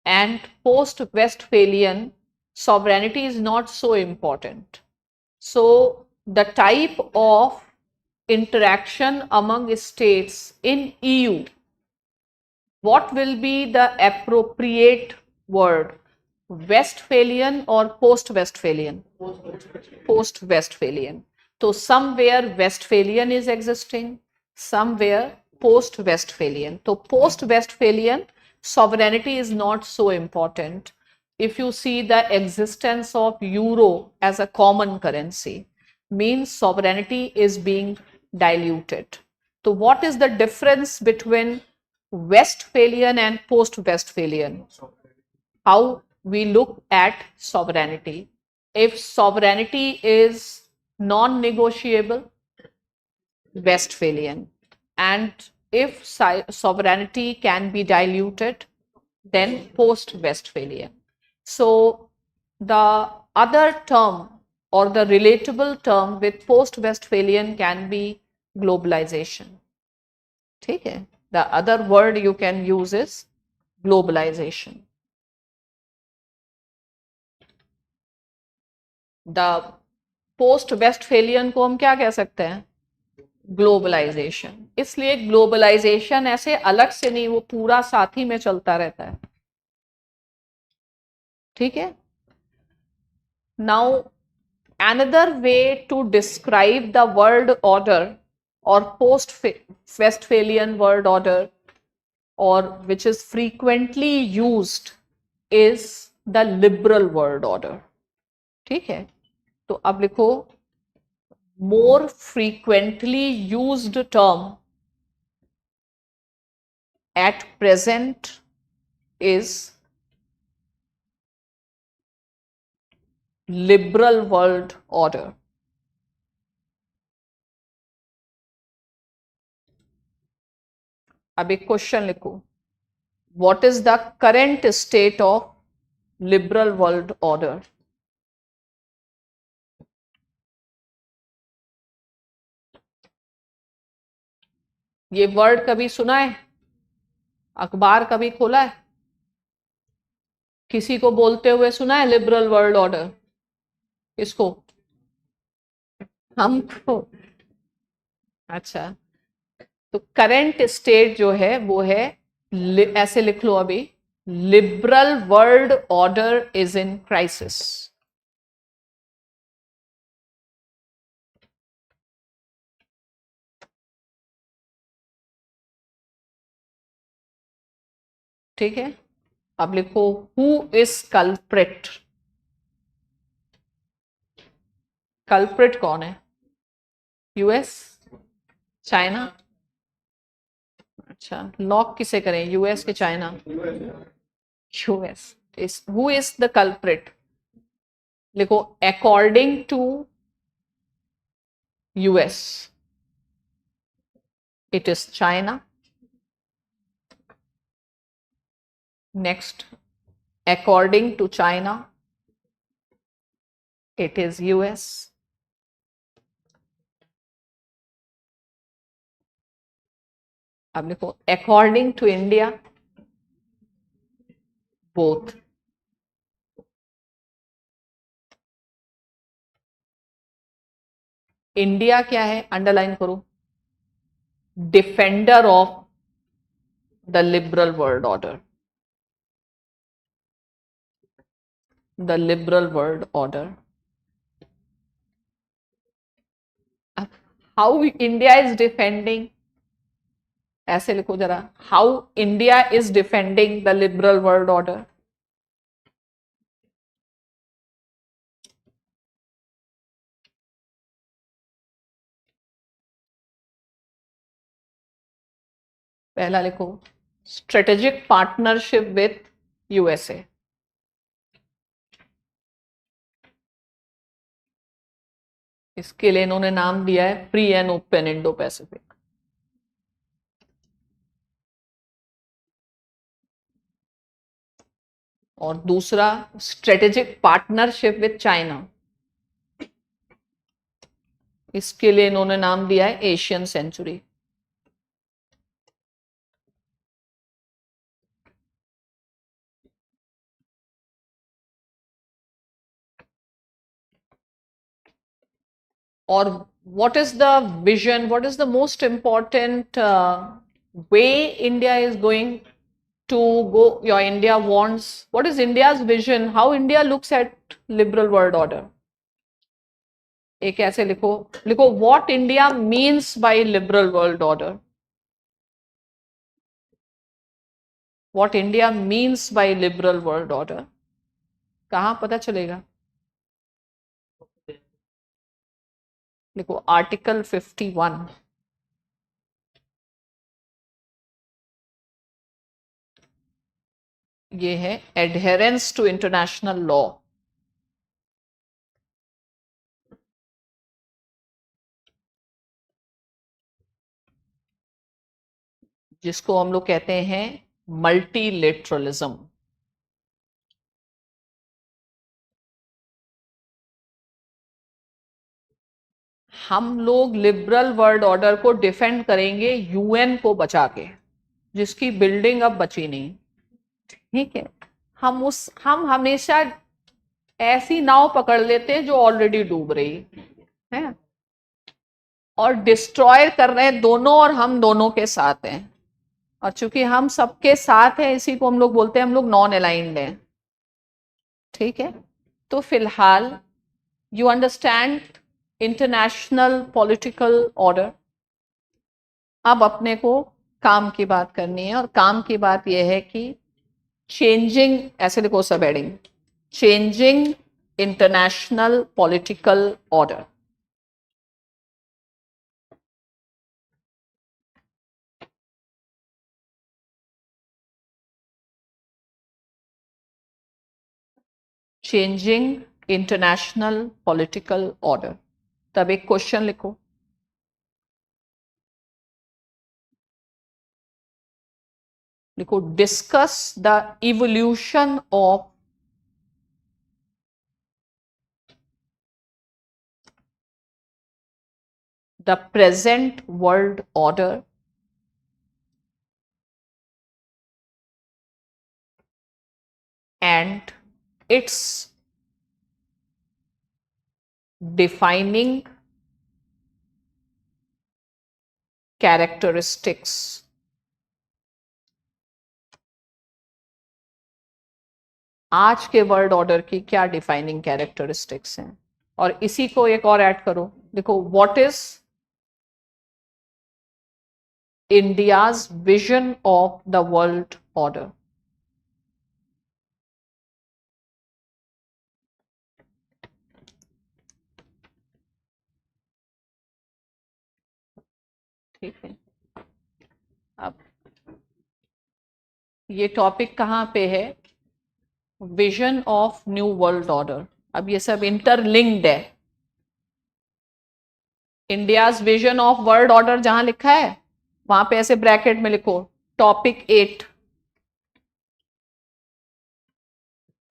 and post Westphalian sovereignty is not so important. So the type of interaction among states in EU, what will be the appropriate word? Westphalian or post Westphalian? Post Westphalian. So somewhere Westphalian is existing, somewhere post Westphalian. So post Westphalian sovereignty is not so important. If you see the existence of euro as a common currency, means sovereignty is being diluted. So what is the difference between Westphalian and post Westphalian? How we look at sovereignty. If sovereignty is non-negotiable, Westphalian, and if sovereignty can be diluted, then post-Westphalian. So the other term or the relatable term with post-Westphalian can be globalization. ठीक है? The other word you can use is globalization. The post-Westphalian को हम क्या कह सकते हैं? Globalisation. इसलिए globalisation ऐसे अलग से नहीं, वो पूरा साथ ही में चलता रहता है, ठीक है। Now another way to describe the world order और पोस्ट वेस्टफेलियन वर्ल्ड ऑर्डर, और which is frequently used, is the liberal world order, ठीक है। तो अब लिखो, more frequently used term at present is liberal world order. अब एक question लिखो, what is the current state of liberal world order? ये वर्ड कभी सुना है? अखबार कभी खोला है? किसी को बोलते हुए सुना है लिबरल वर्ल्ड ऑर्डर? किसको? हमको। अच्छा, तो करंट स्टेट जो है वो है, ऐसे लिख लो अभी, liberal world order is in crisis. ठीक है, अब लिखो, हु इज कल्प्रिट? कल्प्रिट कौन है? US, China? अच्छा, लॉक किसे करें, यूएस के China? US is, who is the culprit? लिखो, according to US it is China, Next, according to China, it is US. अब लिखो according to India, both. India क्या है, अंडरलाइन करो, defender of the liberal world order. The liberal world order. How India is defending, ऐसे लिखो जरा, how India is defending the liberal world order. पहला लिखो, स्ट्रेटेजिक पार्टनरशिप विथ यूएसए. इसके लिए इन्होंने नाम दिया है free and open Indo Pacific. और दूसरा स्ट्रेटेजिक पार्टनरशिप विथ चाइना, इसके लिए इन्होंने नाम दिया है एशियन सेंचुरी. और what is the vision, what is the most important way India is going to go, your India wants, what is India's vision, how India looks at liberal world order. एक ऐसे लिखो, लिखो what India means by liberal world order. What India means by liberal world order. कहाँ पता चलेगा, लिखो article 51. ये है एडहेरेंस टू इंटरनेशनल लॉ. जिसको हम लोग कहते हैं मल्टीलेटरलिज्म. हम लोग लिबरल वर्ल्ड ऑर्डर को डिफेंड करेंगे यूएन को बचा के, जिसकी बिल्डिंग अब बची नहीं. ठीक है, हम हमेशा ऐसी नाव पकड़ लेते हैं जो ऑलरेडी डूब रही है और डिस्ट्रॉय कर रहे हैं दोनों, और हम दोनों के साथ हैं. और चूंकि हम सबके साथ हैं, इसी को हम लोग बोलते हैं हम लोग नॉन अलाइंड हैं. ठीक है, तो फिलहाल you understand international political order. अब अपने को काम की बात करनी है, और काम की बात यह है कि चेंजिंग, ऐसे लिखो सब heading, changing international political order. Changing international political order. तब एक क्वेश्चन लिखो, लिखो discuss the evolution of the present world order and its defining characteristics. आज के वर्ल्ड ऑर्डर की क्या डिफाइनिंग कैरेक्टरिस्टिक्स हैं. और इसी को एक और ऐड करो, देखो what is India's vision of the world order. ठीक है, अब ये टॉपिक कहाँ पे है, vision of new world order. अब ये सब इंटरलिंक्ड है. India's vision of world order जहां लिखा है, वहां पे ऐसे ब्रैकेट में लिखो टॉपिक 8.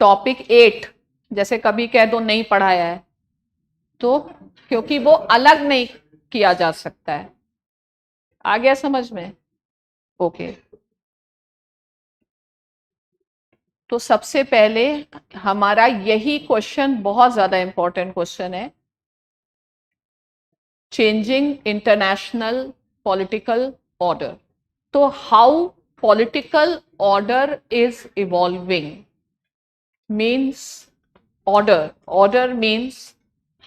टॉपिक 8 जैसे कभी कह दो नहीं पढ़ाया है, तो क्योंकि वो अलग नहीं किया जा सकता है। आ गया समझ में? ओके। तो सबसे पहले हमारा यही क्वेश्चन बहुत ज्यादा इंपॉर्टेंट क्वेश्चन है, चेंजिंग इंटरनेशनल पॉलिटिकल ऑर्डर। तो how political order is evolving means order means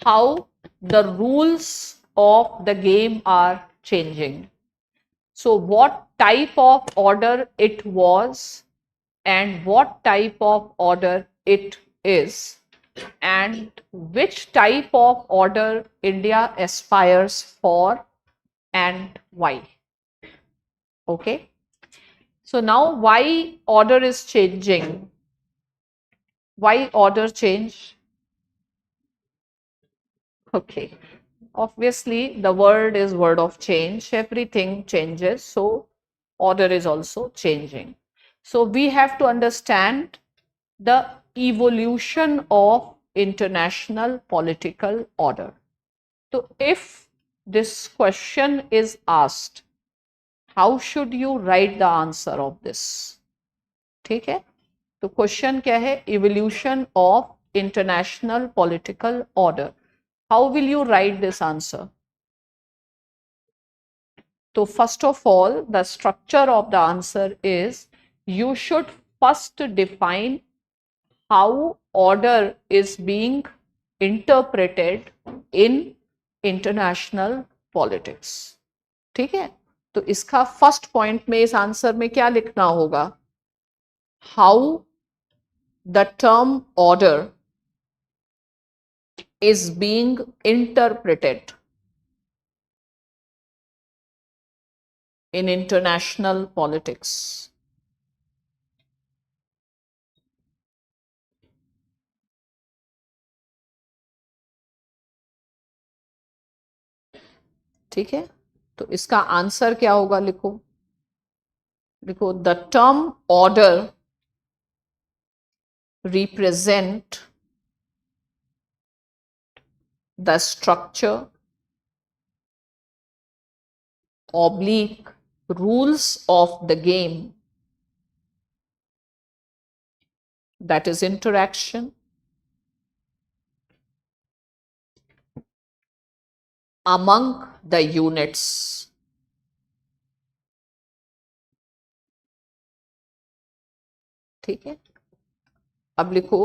how the rules of the game are changing. So what type of order it was and what type of order it is and which type of order India aspires for and why. Okay, so now why order is changing? Why order change? Okay, obviously the word is word of change, everything changes, so order is also changing. So we have to understand the evolution of international political order. So if this question is asked, how should you write the answer of this? ठीक है, तो question क्या है? Evolution of international political order. How will you write this answer? तो first of all the structure of the answer is you should first define how order is being interpreted in international politics. ठीक है, तो इसका first point में इस answer में क्या लिखना होगा? How the term order is being interpreted in international politics. ठीक है, तो इसका आंसर क्या होगा? लिखो लिखो, the term order represent the structure oblique rules of the game, that is interaction among the units. ठीक है, अब लिखो,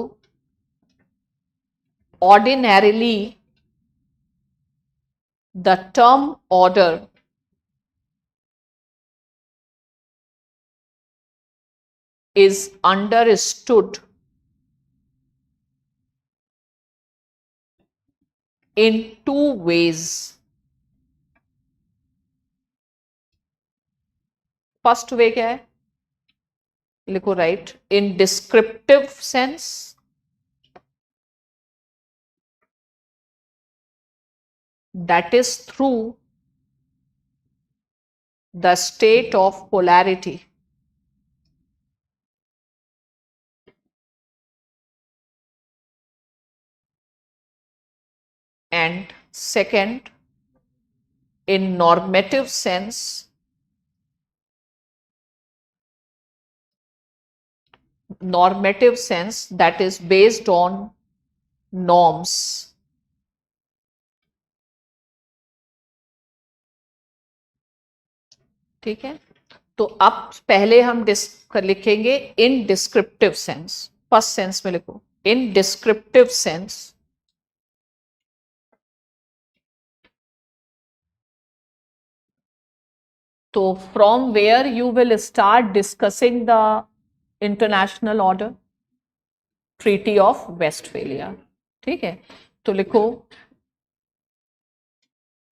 ordinarily the term order is understood in two ways. First way क्या है? लिखो, right, in descriptive sense, that is through the state of polarity. And second, in normative sense, that is based on norms. ठीक है, तो अब पहले हम लिखेंगे in descriptive sense. First sense में लिखो, इन डिस्क्रिप्टिव सेंस तो from where you will start discussing the international order? Treaty of Westphalia. ठीक है, तो लिखो,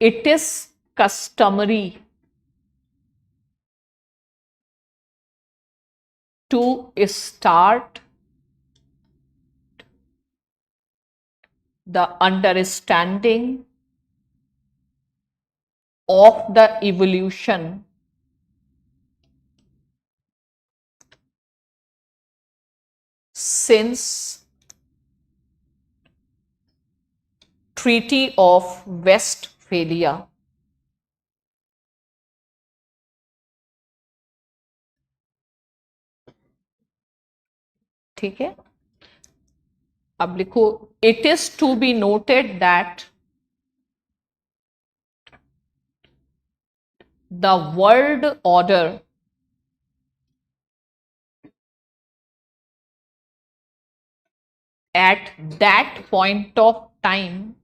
it is customary to start the understanding of the evolution since Treaty of Westphalia. ठीक है, अब लिखो, it is to be noted that the world order at that point of time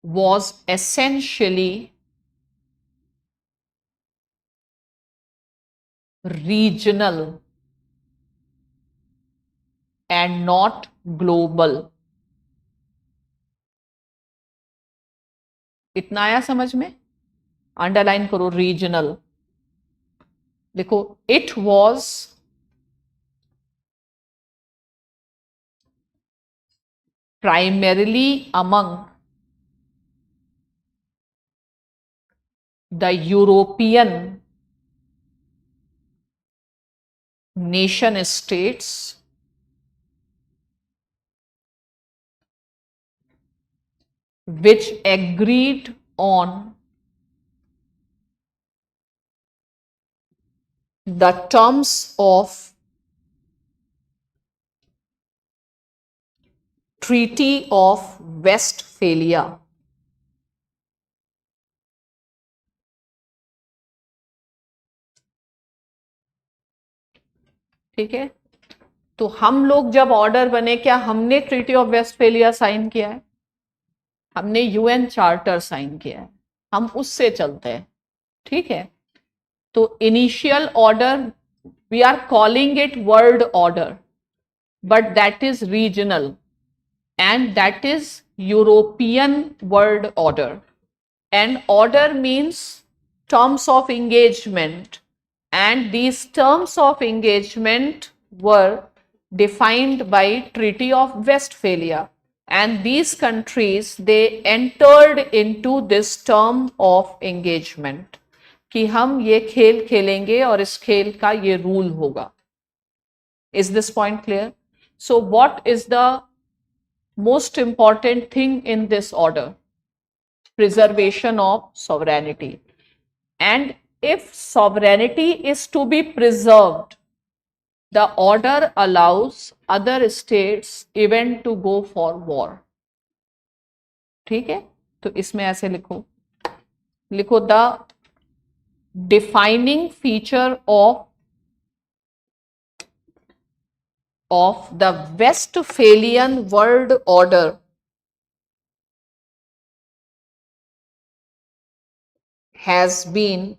was essentially regional and not global. इतना आया समझ में? Underline करो regional, लिखो it was primarily among the European nation states which agreed on the terms of Treaty of Westphalia. ठीक है, तो हम लोग जब ऑर्डर बने, क्या हमने ट्रीटी ऑफ वेस्टफेलिया साइन किया है? हमने यूएन चार्टर साइन किया है, हम उससे चलते हैं। ठीक है, तो initial order we are calling it world order, but that is regional and that is European world order. And order means terms of engagement, and these terms of engagement were defined by Treaty of Westphalia, and these countries they entered into this term of engagement कि हम ये खेल खेलेंगे और इस खेल का ये रूल होगा. Is this point clear? So what is the most important thing in this order? Preservation of sovereignty. And if sovereignty is to be preserved, the order allows other states even to go for war. ठीक है, तो इसमें ऐसे लिखो, लिखो the defining feature of the Westphalian world order has been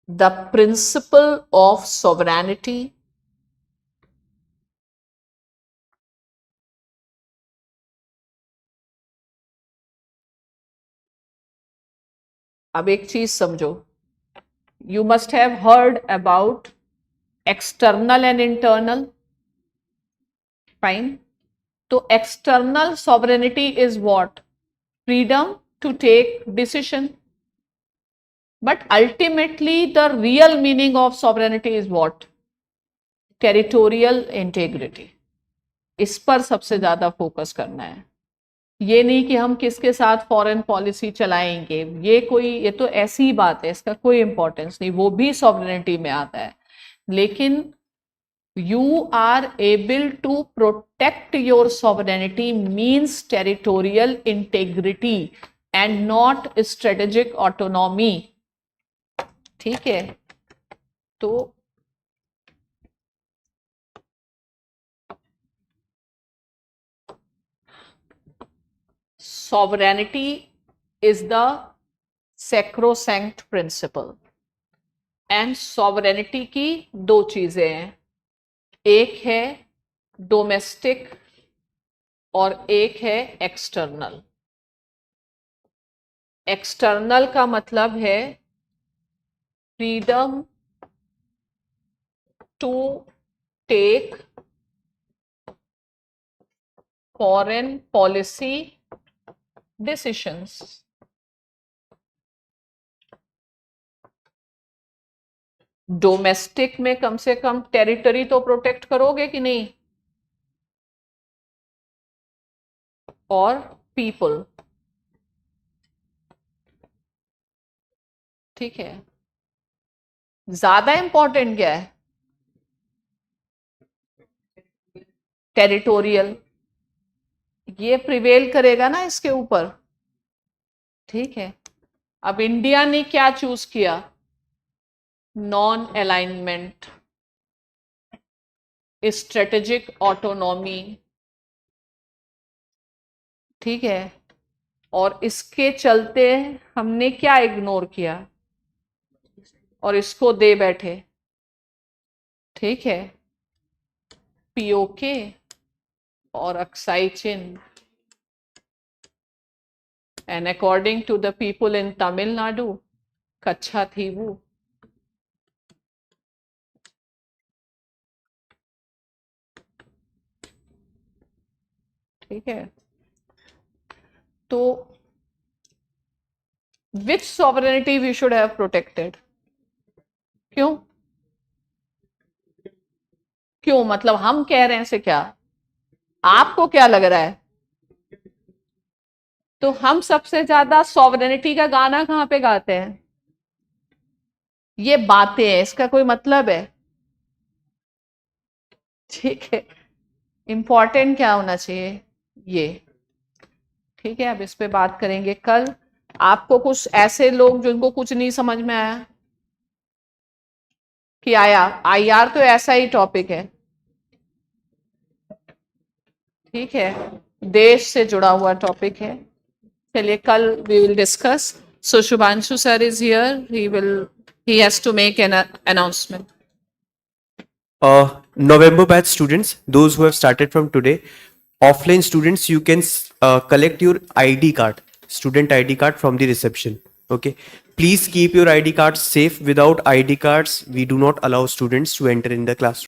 the principle of sovereignty अब एक चीज समझो, you must have heard about external and internal. Fine. So external sovereignty is what? Freedom to take decision. But ultimately the real meaning of sovereignty is what? Territorial integrity. इस पर सबसे ज्यादा focus करना है, ये नहीं कि हम किसके साथ फॉरेन पॉलिसी चलाएंगे, ये तो ऐसी बात है, इसका कोई इंपॉर्टेंस नहीं, वो भी सॉवरेनिटी में आता है, लेकिन you are able to protect your sovereignty means territorial integrity and not strategic autonomy. ठीक है, तो sovereignty is the sacrosanct principle, and sovereignty की दो चीजें हैं, एक है डोमेस्टिक और एक है एक्सटर्नल. एक्सटर्नल का मतलब है freedom to take foreign policy decisions. Domestic में कम से कम टेरिटरी तो प्रोटेक्ट करोगे कि नहीं, और पीपल, ठीक है। ज्यादा इंपॉर्टेंट क्या है, टेरिटोरियल, ये प्रिवेल करेगा ना इसके ऊपर, ठीक है। अब इंडिया ने क्या चूज किया, नॉन अलाइनमेंट, स्ट्रेटेजिक ऑटोनॉमी, ठीक है। और इसके चलते हमने क्या इग्नोर किया और इसको दे बैठे, ठीक है, पीओके और अक्साई चिन्ह। And according to the people in Tamil Nadu, कच्छा थी वो, ठीक है। तो which sovereignty we should have protected? क्यों क्यों मतलब हम कह रहे हैं से क्या, आपको क्या लग रहा है? तो हम सबसे ज्यादा सॉवरेनिटी का गाना कहां पे गाते हैं? ये बातें हैं, इसका कोई मतलब है? ठीक है, इंपॉर्टेंट क्या होना चाहिए ये, ठीक है। अब इस पे बात करेंगे कल। आपको कुछ ऐसे लोग जिनको कुछ नहीं समझ में आया कि आया, आईआर तो ऐसा ही टॉपिक है, ठीक है, देश से जुड़ा हुआ टॉपिक है। चलिए कल we will discuss. So Shubhanshu sir is here, he has to make an announcement. November batch students, those who have started from today, offline students, you can collect your ID card, student ID card from the reception. Okay, please keep your ID cards safe. Without ID cards, we do not allow students to enter in the classroom.